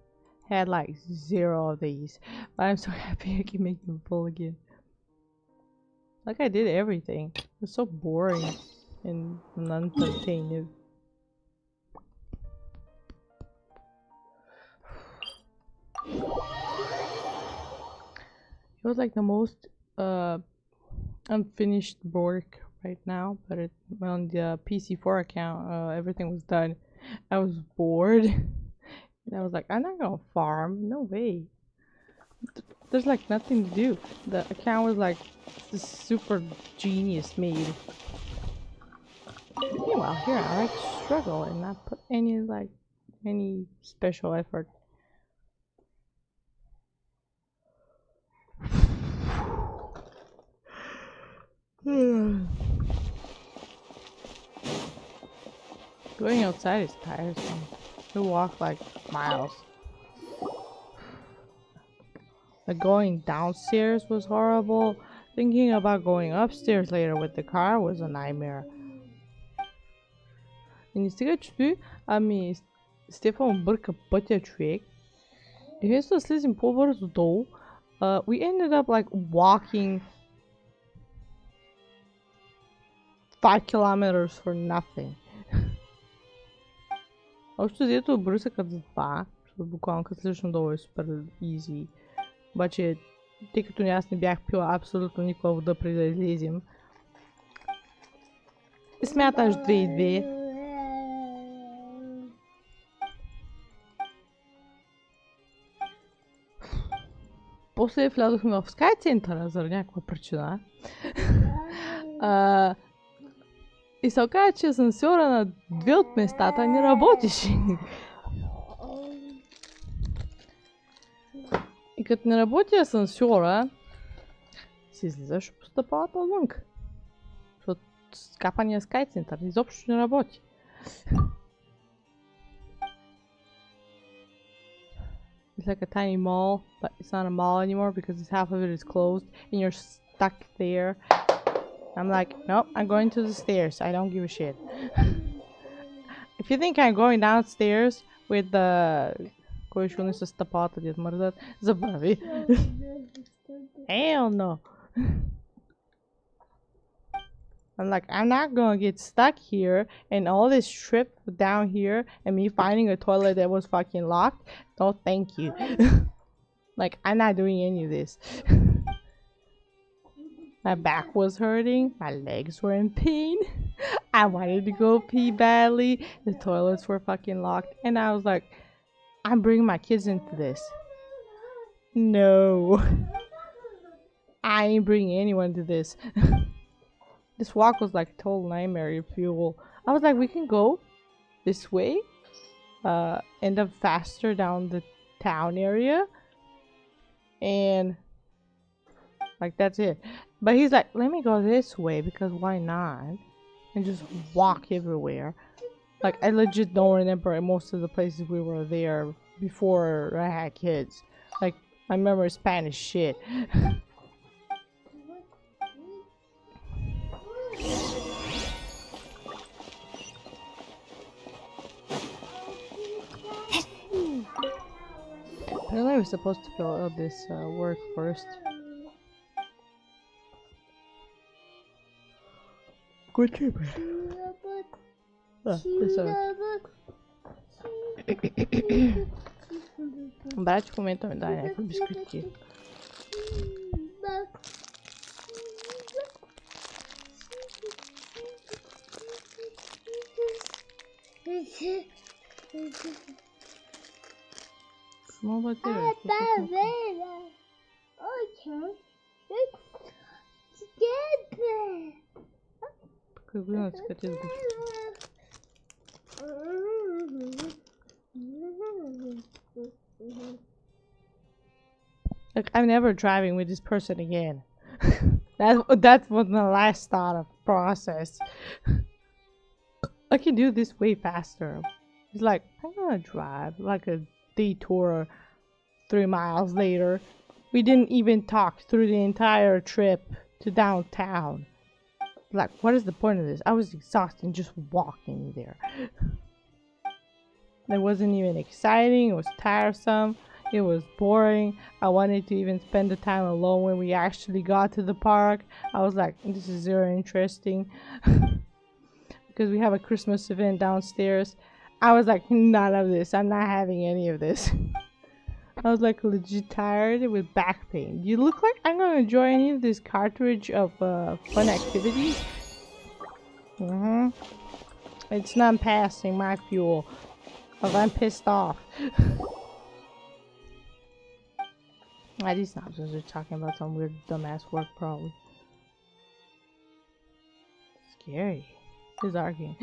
had like 0 of these, but I'm so happy I can make them full again. Like I did everything. It's so boring and non-entertaining. It was like the most unfinished work right now, but on the PC4 account, everything was done. I was bored. And I was like, I'm not gonna farm. No way. There's like nothing to do. The account was like super genius made. Meanwhile, here I like struggle and not put any special effort. Going outside is tiresome. We walk like miles. Like going downstairs was horrible. Thinking about going upstairs later with the car was a nightmare. И не стига чуди, ами Стефан бърка пътя човек. И вместо да слезем по-бързо долу, we ended up like walking 5 kilometers for nothing. Общо взето бръсъкът за това, защото буквално като слезеш надолу е супер easy. Обаче, тъй като аз не бях пила абсолютно никаква вода преди да излезем, смяташ 2 и 2. После влязохме в Sky центъра заради някаква причина. И се оказа, че асансьора на 2 от местата не работеше. И като не работи асансьора, си излизаш по стъпалата отвън. Защото скапания Sky център изобщо не работи. It's like a tiny mall, but it's not a mall anymore because half of it is closed and you're stuck there. I'm like, nope, I'm going to the stairs. I don't give a shit. If you think I'm going downstairs with the... Кой ще унесе стъпалата, дед мърдат? Забрави. Hell no. I'm like, I'm not gonna get stuck here and all this trip down here and me finding a toilet that was fucking locked. No, thank you. Like, I'm not doing any of this. My back was hurting. My legs were in pain. I wanted to go pee badly. The toilets were fucking locked. And I was like, I'm bringing my kids into this. No. I ain't bringing anyone to this. This walk was like a total nightmare if you will. I was like, we can go this way. End up faster down the town area. And like that's it. But he's like, let me go this way because why not? And just walk everywhere. Like I legit don't remember most of the places we were there before I had kids. Like my memory is Spanish shit. Apparently we're supposed to fill out this work first. Good trip. Брат, в момента ми дай някакви бисквитки. Small battery. Какой глянец хотел быть. Like, I'm never driving with this person again. That was the last thought of process. I can do this way faster. It's like, I'm gonna drive like a detour 3 miles later. We didn't even talk through the entire trip to downtown. Like, what is the point of this? I was exhausted just walking there. It wasn't even exciting. It was tiresome. It was boring. I wanted to even spend the time alone when we actually got to the park. I was like, this is zero interesting. Because we have a Christmas event downstairs. I was like, none of this. I'm not having any of this. I was like legit tired with back pain. You look like I'm gonna enjoy any of this cartridge of fun activities. It's not passing my fuel. Cause I'm pissed off. These synopses are talking about some weird dumbass work probably. Scary. This is arguing.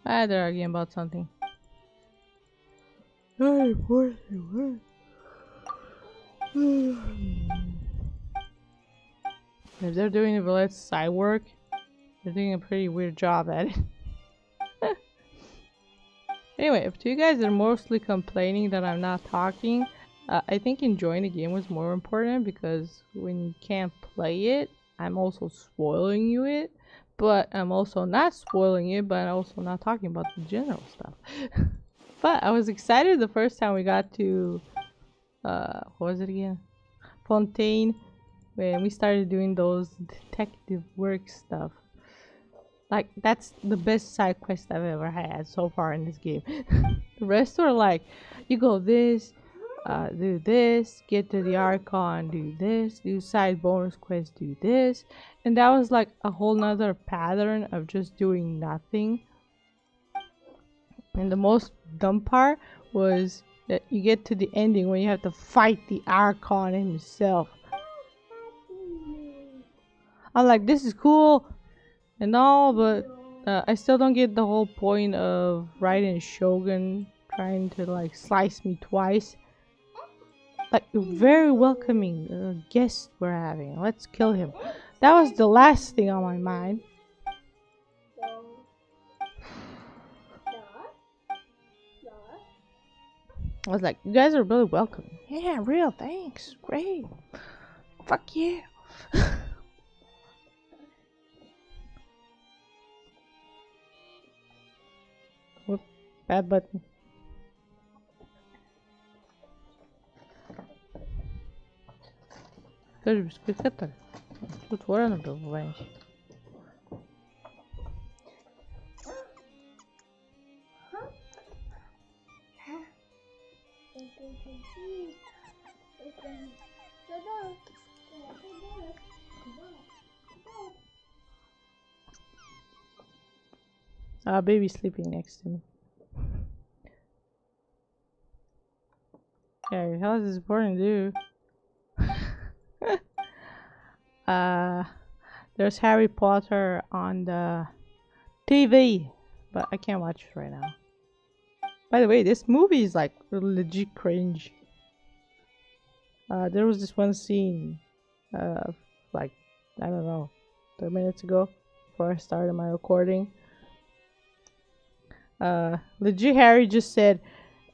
They're arguing about something. If they're doing Vallette's side work, they're doing a pretty weird job at it. Anyway, if you guys are mostly complaining that I'm not talking, I think enjoying the game was more important, because when you can't play it, I'm also spoiling you it, but I'm also not spoiling it, but I'm also not talking about the general stuff. But I was excited the first time we got to, what was it again? Fontaine, when we started doing those detective work stuff. Like, that's the best side quest I've ever had so far in this game. The rest were like, you go this, do this, get to the Archon, do this, do side bonus quest, do this. And that was like a whole nother pattern of just doing nothing. And the most dumb part was that you get to the ending when you have to fight the Archon himself. I'm like, this is cool and all, but I still don't get the whole point of Raiden Shogun trying to like slice me twice. Like, very welcoming guest we're having. Let's kill him. That was the last thing on my mind. I was like, you guys are really welcoming. Yeah, real, thanks. Great. Fuck yeah. Whoop, bad button. Скажи, без кликета. Тут ворона был бываешь. Baby's sleeping next to me. Yeah, how is this important, dude? There's Harry Potter on the TV, but I can't watch it right now. By the way, this movie is like legit cringe. There was this one scene, like, I don't know, 3 minutes ago, before I started my recording. Legit Harry just said,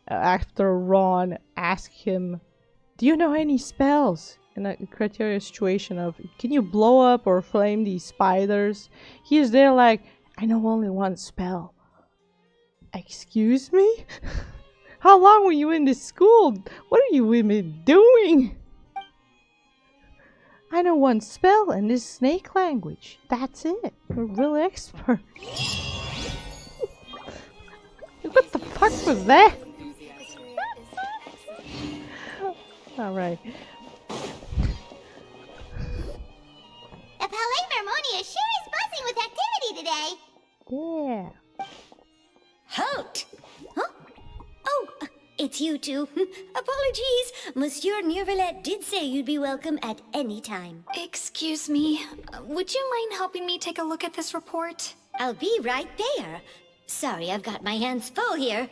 after Ron asked him, do you know any spells? In a criteria situation of, can you blow up or flame these spiders? He's there like, I know only one spell. Excuse me? How long were you in this school? What are you women doing? I know one spell and this snake language. That's it. We're real expert. What the fuck was that? Alright. The Palais Mermonia sure is buzzing with activity today. Yeah. Halt! Huh? Oh, it's you two. Apologies. Monsieur Neuvillette did say you'd be welcome at any time. Excuse me, would you mind helping me take a look at this report? I'll be right there. Sorry, I've got my hands full here.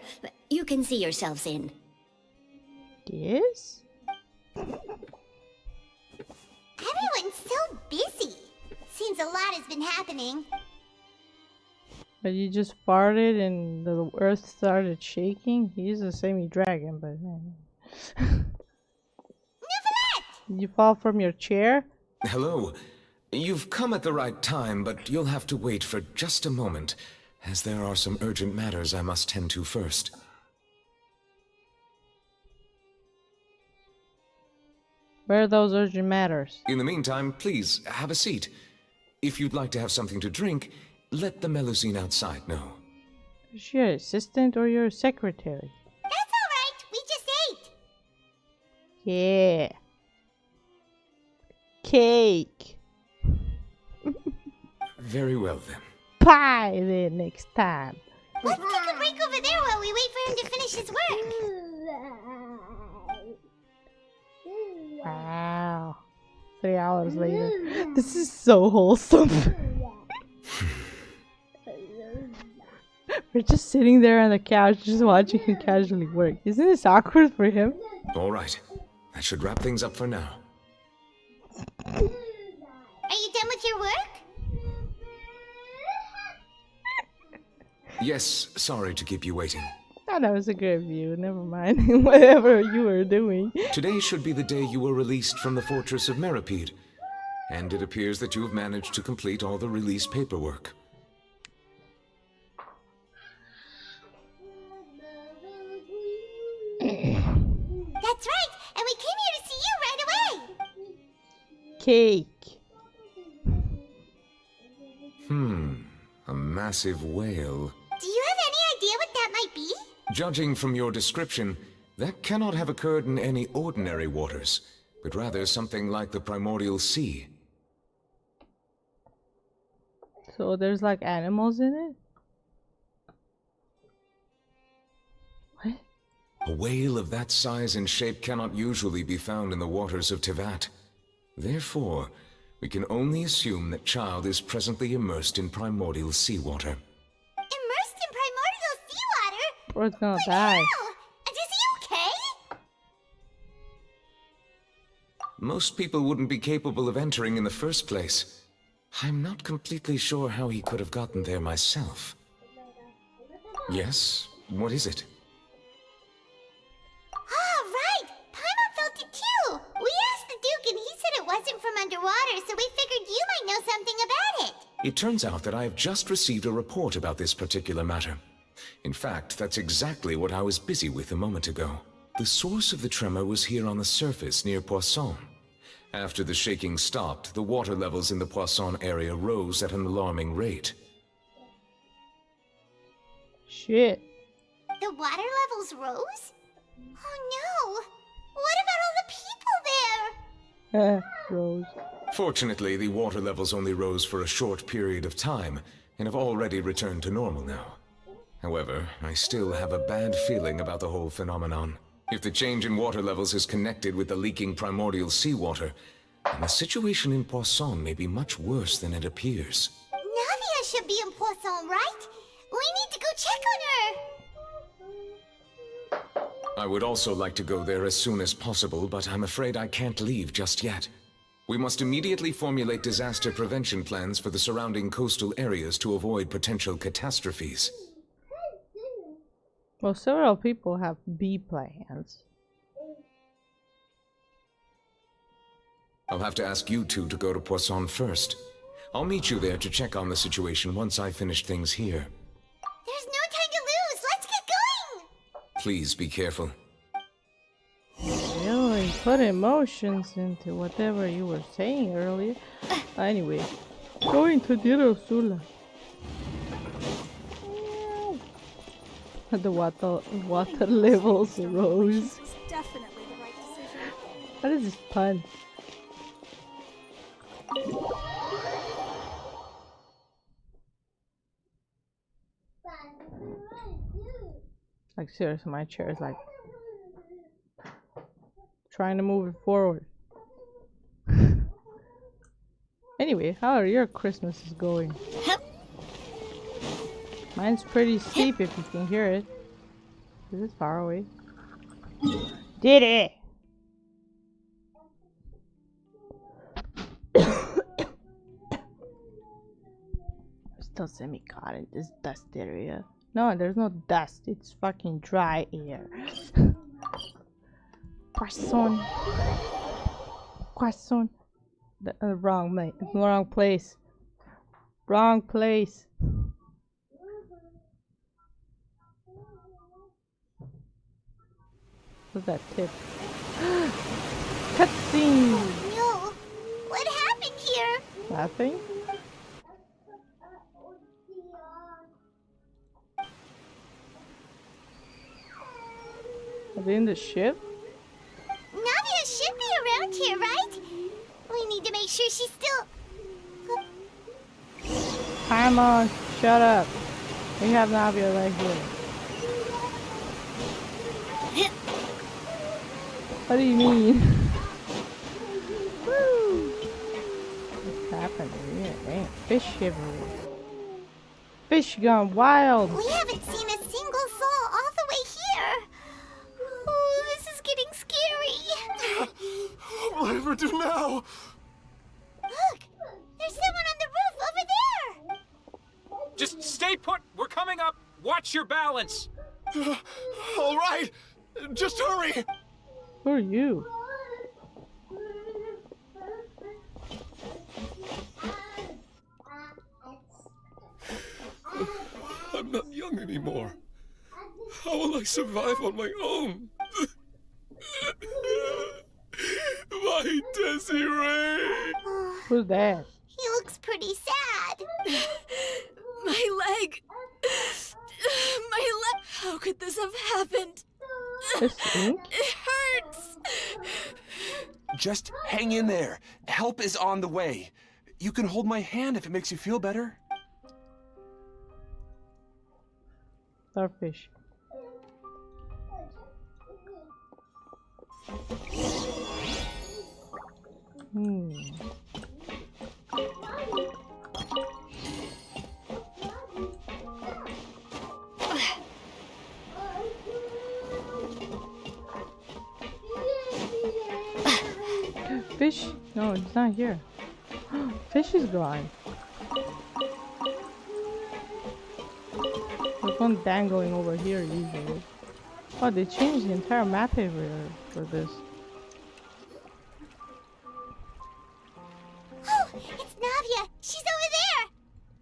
You can see yourselves in. Yes? Everyone's so busy. Seems a lot has been happening. But you just farted and the earth started shaking? He's a semi-dragon, but... Did you fall from your chair? Hello. You've come at the right time, but you'll have to wait for just a moment. as there are some urgent matters I must tend to first. Where are those urgent matters? In the meantime, please, have a seat. If you'd like to have something to drink, let the Melusine outside know. Is she your assistant or your secretary? That's alright, we just ate. Yeah. Cake. Very well, then. Pie then next time. Let's take a break over there while we wait for him to finish his work. Wow. 3 hours later. This is so wholesome. We're just sitting there on the couch, just watching him casually work. Isn't this awkward for him? All right. That should wrap things up for now. Are you done with your work? Yes, sorry to keep you waiting. Oh, that was a good view. Never mind. Whatever you were doing. Today should be the day you were released from the fortress of Meripede. And it appears that you have managed to complete all the release paperwork. That's right, and we came here to see you right away. Cake. A massive whale. Do you have any idea what that might be? Judging from your description, that cannot have occurred in any ordinary waters, but rather something like the primordial sea. So there's like animals in it? What? A whale of that size and shape cannot usually be found in the waters of Tevat. Therefore, we can only assume that Child is presently immersed in primordial seawater. Immersed in primordial seawater? Or it's gonna What the die. hell? And is he okay? Most people wouldn't be capable of entering in the first place. I'm not completely sure how he could have gotten there myself. Yes? What is it? Ah, right! Paimon felt it too! We asked the Duke and he said it wasn't from underwater, so we figured you might know something about it. It turns out that I have just received a report about this particular matter. In fact, that's exactly what I was busy with a moment ago. The source of the tremor was here on the surface near Poisson. After the shaking stopped, the water levels in the Poisson area rose at an alarming rate. Shit. The water levels rose? Oh no! What about all the people there? Rose. Fortunately, the water levels only rose for a short period of time, and have already returned to normal now. However, I still have a bad feeling about the whole phenomenon. If the change in water levels is connected with the leaking primordial seawater, then the situation in Poisson may be much worse than it appears. Navia should be in Poisson, right? We need to go check on her! I would also like to go there as soon as possible, but I'm afraid I can't leave just yet. We must immediately formulate disaster prevention plans for the surrounding coastal areas to avoid potential catastrophes. Well, several people have B plans. I'll have to ask you two to go to Poisson first. I'll meet you there to check on the situation once I've finished things here. There's no time to lose! Let's get going! Please be careful. Really put emotions into whatever you were saying earlier. Anyway, going to Dirosula. The water levels rose. Definitely the right decision. What is this pun? Like seriously, my chair is like trying to move it forward. Anyway, how are your Christmases going? Mine's pretty steep if you can hear it. Is it far away? Did it! Still semi-caught in this dust area. No, there's no dust. It's fucking dry air. Croissant. Croissant. Wrong place. Wrong place. What's that tip? Cutscene! No. What happened here? Nothing? Are they in the ship? Navia should be around here, right? We need to make sure she's still... Paimon, shut up. We have Navia right here. What do you mean? Woo! What's happening here? Damn, fish everywhere. Fish gone wild. We haven't seen a single soul all the way here. Oh, this is getting scary. What will I ever do now? Look, there's someone on the roof over there. Just stay put. We're coming up. Watch your balance. All right, just hurry. Who are you? I'm not young anymore. How will I survive on my own? My Desiree! Who's that? He looks pretty sad. My leg! My leg! How could this have happened? This ink? It hurts! Just hang in there. Help is on the way. You can hold my hand if it makes you feel better. Starfish. Fish? No, it's not here. Fish is gone. There's one dangling over here usually. Oh, they changed the entire map area for this. Oh, it's Navia. She's over there.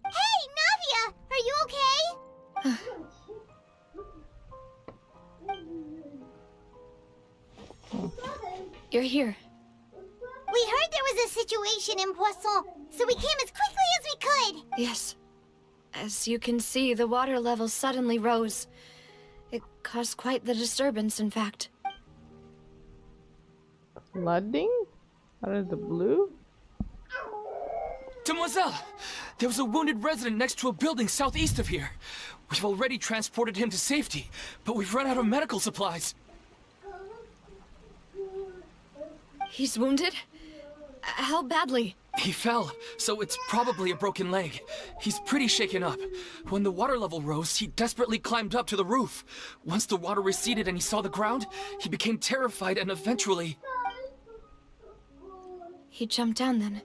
Hey, Navia, are you okay? You're here. We heard there was a situation in Poisson, so we came as quickly as we could. Yes. As you can see, the water level suddenly rose. It caused quite the disturbance, in fact. Flooding? Out of the blue? Demoiselle! There was a wounded resident next to a building southeast of here. We've already transported him to safety, but we've run out of medical supplies. He's wounded? How badly? He fell, so it's probably a broken leg. He's pretty shaken up. When the water level rose, he desperately climbed up to the roof. Once the water receded and he saw the ground, he became terrified and eventually... He jumped down then.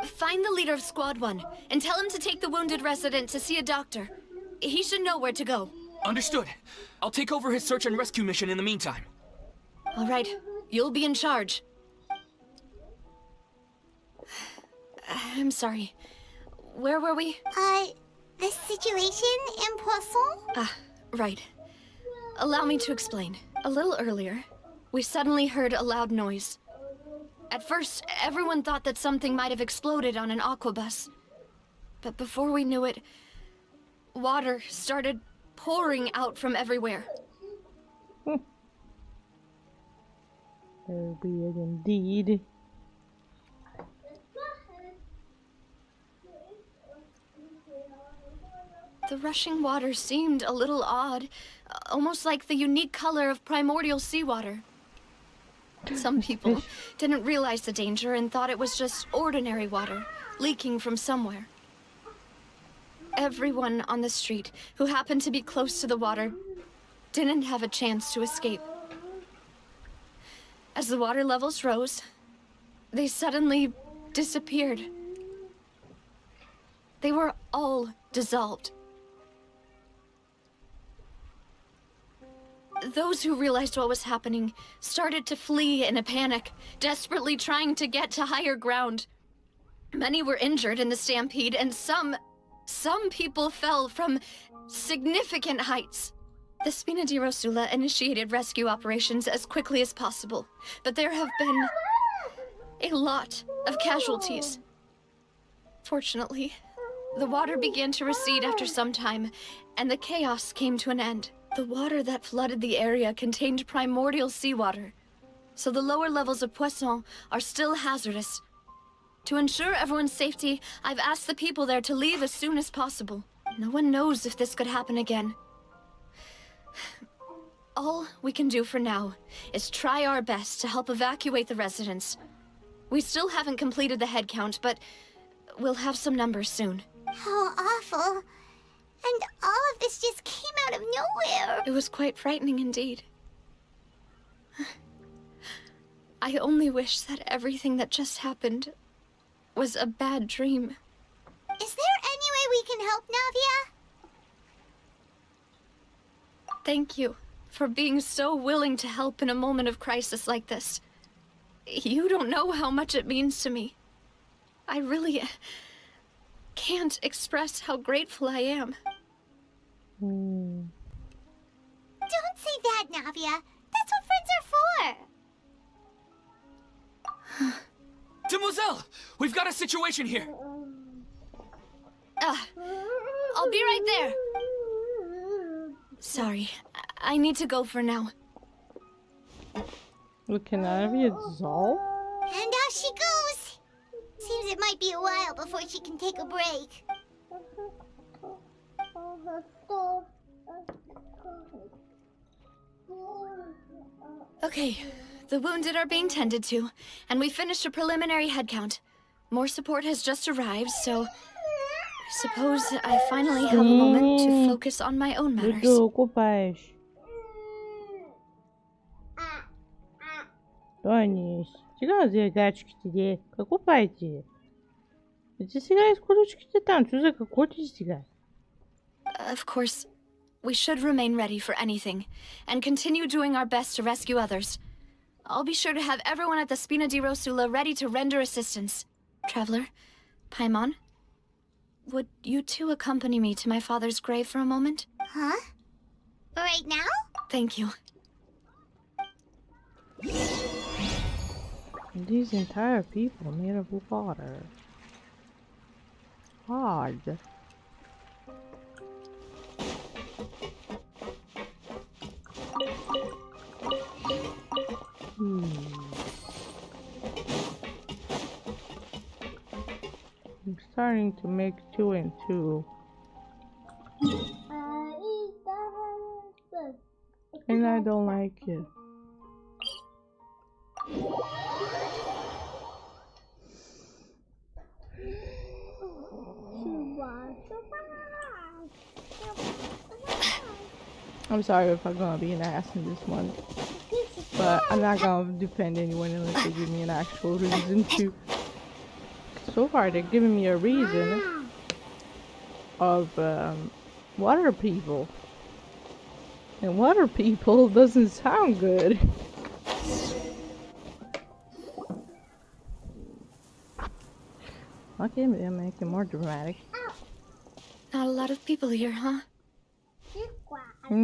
Find the leader of Squad 1 and tell him to take the wounded resident to see a doctor. He should know where to go. Understood. I'll take over his search and rescue mission in the meantime. All right, you'll be in charge. I'm sorry. Where were we? The situation in Poisson? Right. Allow me to explain. A little earlier, we suddenly heard a loud noise. At first, everyone thought that something might have exploded on an aquabus. But before we knew it, water started pouring out from everywhere. Very weird indeed. The rushing water seemed a little odd, almost like the unique color of primordial seawater. Some people didn't realize the danger and thought it was just ordinary water, leaking from somewhere. Everyone on the street who happened to be close to the water didn't have a chance to escape. As the water levels rose, they suddenly disappeared. They were all dissolved. Those who realized what was happening started to flee in a panic, desperately trying to get to higher ground. Many were injured in the stampede, and some people fell from significant heights. The Spina di Rosula initiated rescue operations as quickly as possible, but there have been a lot of casualties. Fortunately, the water began to recede after some time, and the chaos came to an end. The water that flooded the area contained primordial seawater, so the lower levels of Poisson are still hazardous. To ensure everyone's safety, I've asked the people there to leave as soon as possible. No one knows if this could happen again. All we can do for now is try our best to help evacuate the residents. We still haven't completed the head count, but we'll have some numbers soon. How awful. And all of this just came out of nowhere. It was quite frightening indeed. I only wish that everything that just happened was a bad dream. Is there any way we can help, Navia? Thank you for being so willing to help in a moment of crisis like this. You don't know how much it means to me. I really can't express how grateful I am. Don't say that, Navia. That's what friends are for. Demoiselle, we've got a situation here. I'll be right there. Sorry, I need to go for now. Look, can Navia dissolve? And off she goes. Seems it might be a while before she can take a break. Okay, the wounded are being tended to, and we finished a preliminary head count. More support has just arrived, so I suppose I finally have a moment to focus on my own matters. Тониш, сега взе гачките де. Какво правите? Ти сега изкоручките там, чу за какво ти сега? Of course, we should remain ready for anything, and continue doing our best to rescue others. I'll be sure to have everyone at the Spina di Rosula ready to render assistance. Traveler, Paimon, would you two accompany me to my father's grave for a moment? Huh? Right now? Thank you. These entire people made of water. Hard. I'm starting to make 2 and 2. And I don't like it. I'm sorry if I'm gonna be an ass in this one, but I'm not gonna defend anyone unless they give me an actual reason to. So far, they're giving me a reason of water people, and water people doesn't sound good. Okay, maybe I'm making it more dramatic. Not a lot of people here, huh? Well,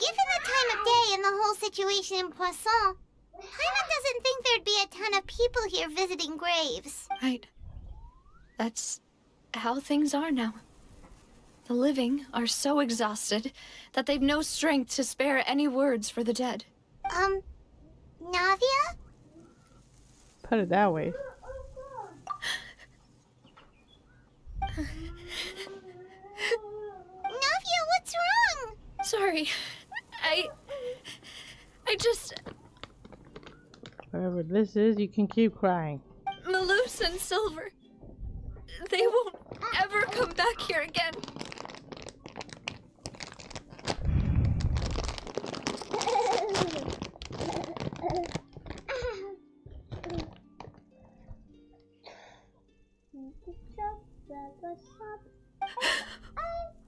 given the time of day and the whole situation in Poisson, Paimon doesn't think there'd be a ton of people here visiting graves. Right. That's how things are now. The living are so exhausted that they've no strength to spare any words for the dead. Navia? Put it that way. Navia, what's wrong? Sorry. I just... Whatever this is, you can keep crying. Malus and Silver. They won't ever come back here again.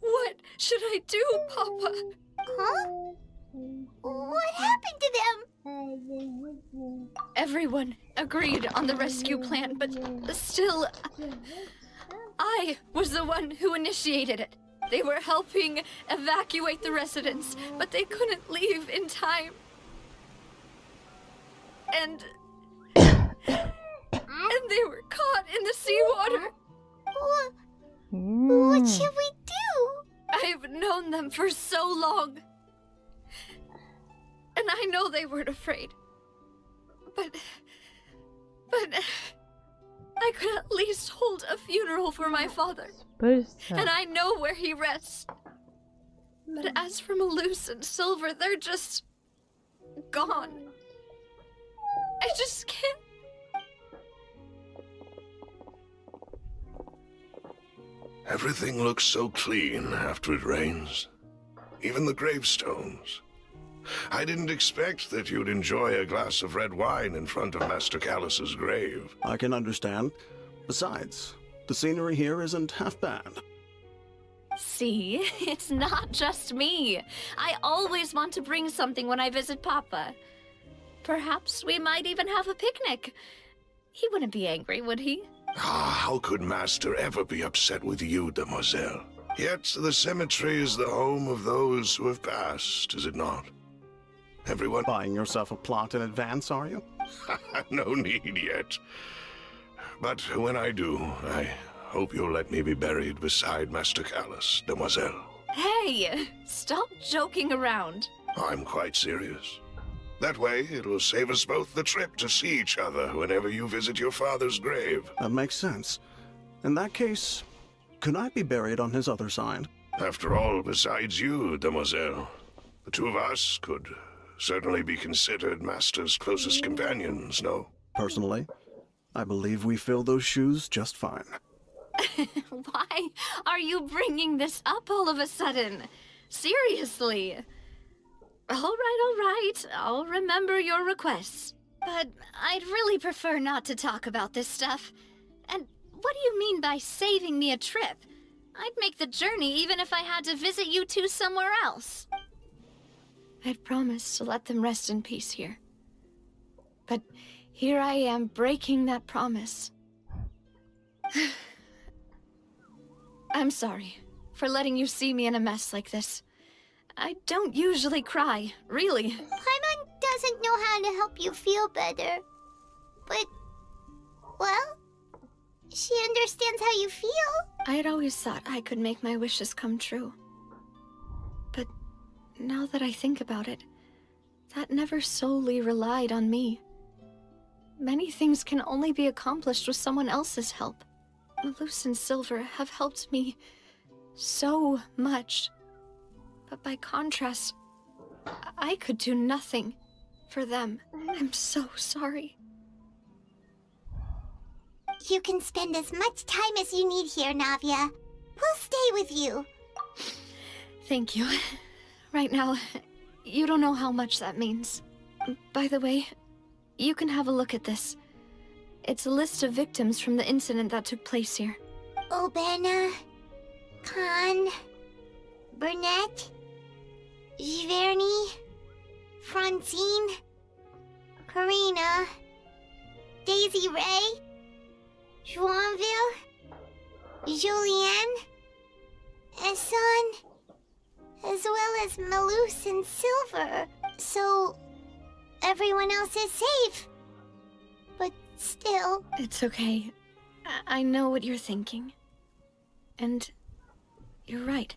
What should I do, Papa? Huh? What happened to them? Everyone agreed on the rescue plan, but still, I was the one who initiated it. They were helping evacuate the residents, but they couldn't leave in time. And they were caught in the seawater. What should we do? I've known them for so long. And I know they weren't afraid. But I could at least hold a funeral for my father. And I know where he rests. But as for Malus and Silver, they're just gone. I just can't. Everything looks so clean after it rains. Even the gravestones. I didn't expect that you'd enjoy a glass of red wine in front of Master Callus's grave. I can understand. Besides, the scenery here isn't half bad. See, it's not just me. I always want to bring something when I visit Papa. Perhaps we might even have a picnic. He wouldn't be angry, would he? How could Master ever be upset with you, Demoiselle? Yet the cemetery is the home of those who have passed, is it not? Everyone... Buying yourself a plot in advance, are you? No need yet. But when I do, I hope you'll let me be buried beside Master Callus, Demoiselle. Hey, stop joking around. I'm quite serious. That way, it'll save us both the trip to see each other whenever you visit your father's grave. That makes sense. In that case, could I be buried on his other side? After all, besides you, Demoiselle, the two of us could certainly be considered Master's closest companions, no? Personally, I believe we fill those shoes just fine. Why are you bringing this up all of a sudden? Seriously. All right. I'll remember your requests. But I'd really prefer not to talk about this stuff. And what do you mean by saving me a trip? I'd make the journey even if I had to visit you two somewhere else. I'd promised to let them rest in peace here. But here I am breaking that promise. I'm sorry for letting you see me in a mess like this. I don't usually cry, really. Paimon doesn't know how to help you feel better. But, well, she understands how you feel. I had always thought I could make my wishes come true. But now that I think about it, that never solely relied on me. Many things can only be accomplished with someone else's help. Malus and Silver have helped me so much. But by contrast, I could do nothing for them. I'm so sorry. You can spend as much time as you need here, Navia. We'll stay with you. Thank you. Right now, you don't know how much that means. By the way, you can have a look at this. It's a list of victims from the incident that took place here. Obena, Khan, Burnett, Giverny, Francine, Karina, Daisy Ray, Joinville, Julianne, Esson, as well as Malus and Silver. So, everyone else is safe. But still... It's okay. I know what you're thinking. And you're right.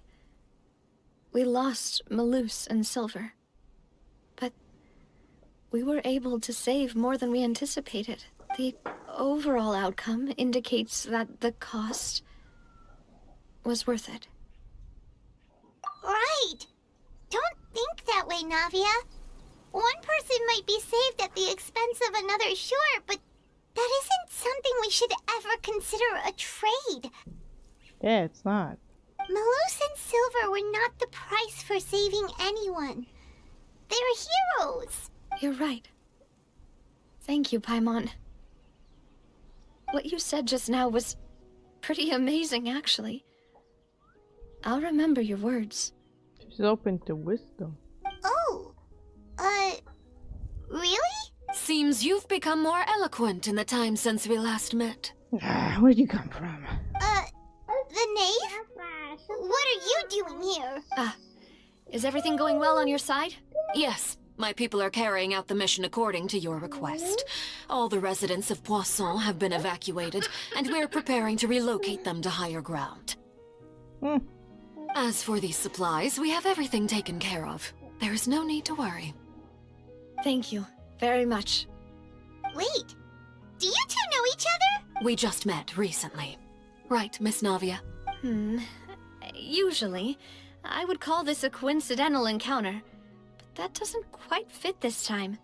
We lost Malus and Silver. But we were able to save more than we anticipated. The overall outcome indicates that the cost was worth it. Right! Don't think that way, Navia. One person might be saved at the expense of another, sure, but that isn't something we should ever consider a trade. Yeah, it's not. Malus and Silver were not the price for saving anyone. They were heroes. You're right. Thank you, Paimon. What you said just now was pretty amazing, actually. I'll remember your words. She's open to wisdom. Oh, really? Seems you've become more eloquent in the time since we last met. Where'd you come from? The knave? What are you doing here? Is everything going well on your side? Yes, my people are carrying out the mission according to your request. All the residents of Poisson have been evacuated, and we're preparing to relocate them to higher ground. As for these supplies, we have everything taken care of. There is no need to worry. Thank you very much. Wait, do you two know each other? We just met recently. Right, Miss Navia? Usually, I would call this a coincidental encounter, but that doesn't quite fit this time.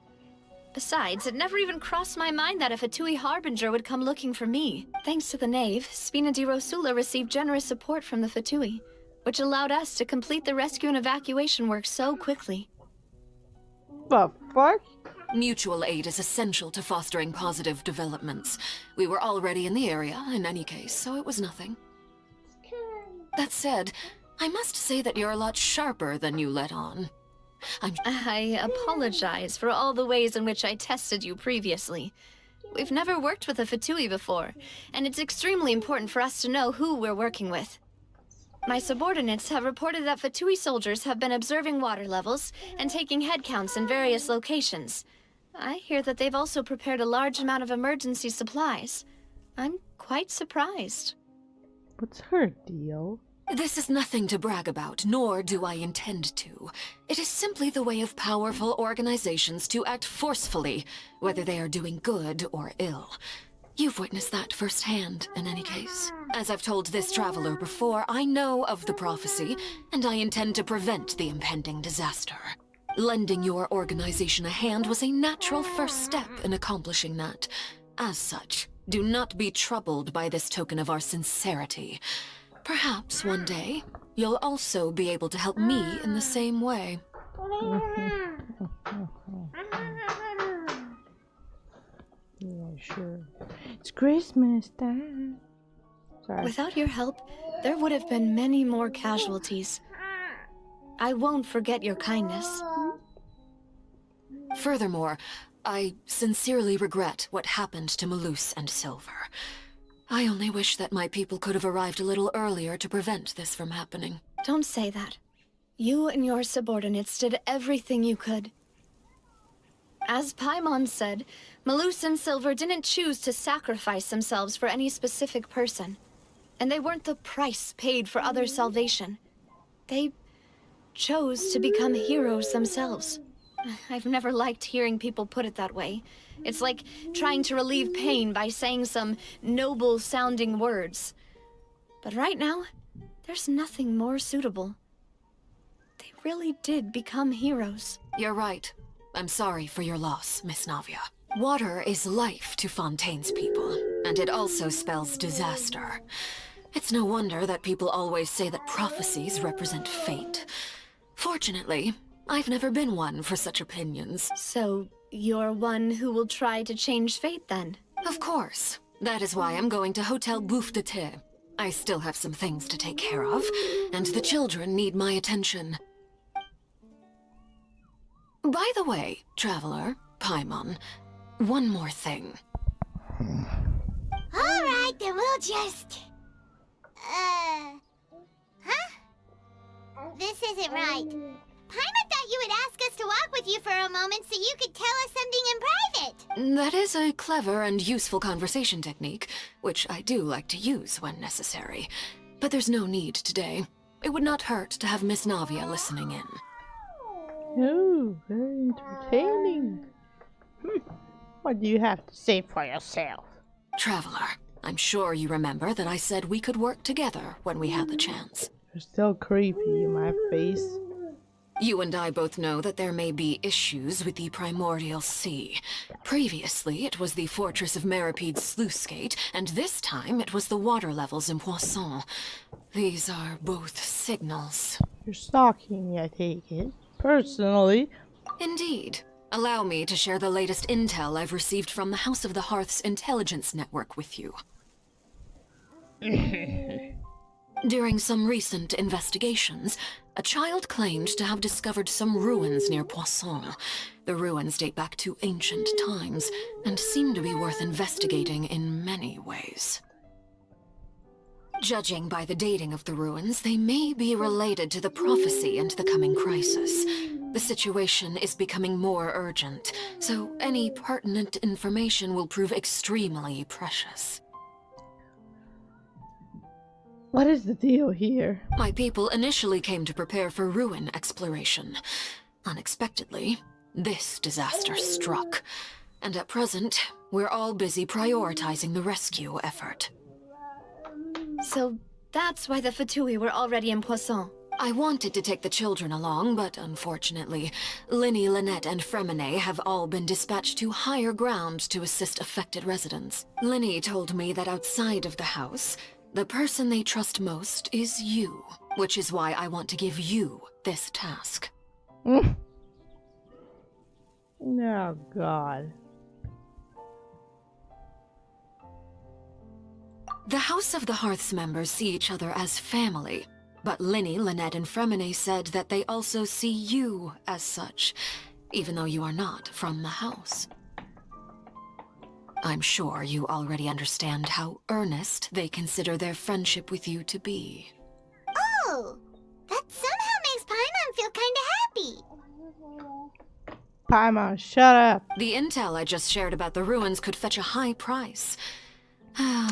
Besides, it never even crossed my mind that a Fatui Harbinger would come looking for me. Thanks to the Knave, Spina di Rosula received generous support from the Fatui, which allowed us to complete the rescue and evacuation work so quickly. The fuck? Mutual aid is essential to fostering positive developments. We were already in the area, in any case, so it was nothing. That said, I must say that you're a lot sharper than you let on. I apologize for all the ways in which I tested you previously. We've never worked with a Fatui before, and it's extremely important for us to know who we're working with. My subordinates have reported that Fatui soldiers have been observing water levels and taking head counts in various locations. I hear that they've also prepared a large amount of emergency supplies. I'm quite surprised. What's her deal? This is nothing to brag about, nor do I intend to. It is simply the way of powerful organizations to act forcefully, whether they are doing good or ill. You've witnessed that firsthand, in any case. As I've told this traveler before, I know of the prophecy, and I intend to prevent the impending disaster. Lending your organization a hand was a natural first step in accomplishing that. As such, do not be troubled by this token of our sincerity. Perhaps one day, you'll also be able to help me in the same way. Yeah, sure. It's Christmas time. Sorry. Without your help, there would have been many more casualties. I won't forget your kindness. Furthermore, I sincerely regret what happened to Malus and Silver. I only wish that my people could have arrived a little earlier to prevent this from happening. Don't say that. You and your subordinates did everything you could. As Paimon said, Malus and Silver didn't choose to sacrifice themselves for any specific person. And they weren't the price paid for other salvation. They chose to become heroes themselves. I've never liked hearing people put it that way. It's like trying to relieve pain by saying some noble-sounding words. But right now, there's nothing more suitable. They really did become heroes. You're right. I'm sorry for your loss, Miss Navia. Water is life to Fontaine's people, and it also spells disaster. It's no wonder that people always say that prophecies represent fate. Fortunately, I've never been one for such opinions. So, you're one who will try to change fate, then? Of course. That is why I'm going to Hotel Bouffe de Thé. I still have some things to take care of, and the children need my attention. By the way, Traveler, Paimon, one more thing. Alright, then we'll just... This isn't right. Paimon thought you would ask us to walk with you for a moment so you could tell us something in private. That is a clever and useful conversation technique, which I do like to use when necessary. But there's no need today. It would not hurt to have Miss Navia listening in. Oh, very entertaining. What do you have to say for yourself? Traveler, I'm sure you remember that I said we could work together when we had the chance. You're still creepy in my face. You and I both know that there may be issues with the Primordial Sea. Previously, it was the fortress of Meripede's sluice gate, and this time it was the water levels in Poisson. These are both signals. You're stalking me, I take it. Personally. Indeed. Allow me to share the latest intel I've received from the House of the Hearth's intelligence network with you. During some recent investigations, a child claimed to have discovered some ruins near Poisson. The ruins date back to ancient times, and seem to be worth investigating in many ways. Judging by the dating of the ruins, they may be related to the prophecy and the coming crisis. The situation is becoming more urgent, so any pertinent information will prove extremely precious. What is the deal here? My people initially came to prepare for ruin exploration. Unexpectedly, this disaster struck. And at present, we're all busy prioritizing the rescue effort. So that's why the Fatui were already in Poisson. I wanted to take the children along, but unfortunately, Linny, Lynette, and Fremine have all been dispatched to higher ground to assist affected residents. Linny told me that outside of the house, the person they trust most is you, which is why I want to give you this task. Oh, God. The House of the Hearth's members see each other as family, but Linny, Lynette, and Fremine said that they also see you as such, even though you are not from the house. I'm sure you already understand how earnest they consider their friendship with you to be. Oh, that somehow makes Paimon feel kinda happy. Paimon, shut up. The intel I just shared about the ruins could fetch a high price.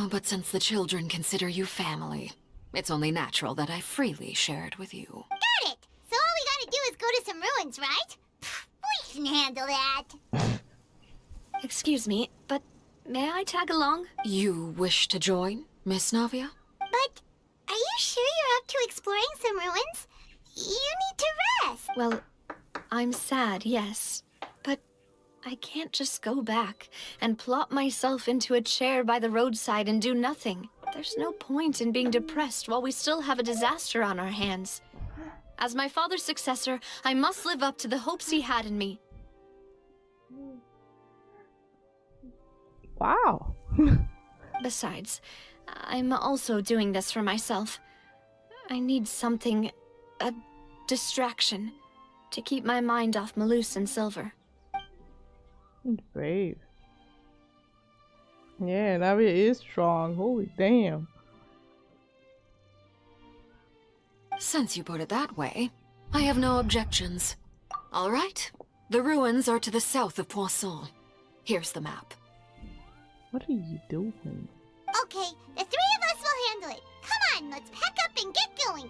But since the children consider you family, it's only natural that I freely share it with you. Got it! So all we gotta do is go to some ruins, right? We can handle that. Excuse me, but may I tag along? You wish to join, Miss Navia? But are you sure you're up to exploring some ruins? You need to rest. Well, I'm sad, yes. But I can't just go back and plop myself into a chair by the roadside and do nothing. There's no point in being depressed while we still have a disaster on our hands. As my father's successor, I must live up to the hopes he had in me. Wow. Besides, I'm also doing this for myself. I need something, a distraction, to keep my mind off Malus and Silver. Brave. Yeah, Navia is strong. Holy damn. Since you put it that way, I have no objections. All right, the ruins are to the south of Poisson. Here's the map. What are you doing? Okay, the three of us will handle it. Come on, let's pack up and get going.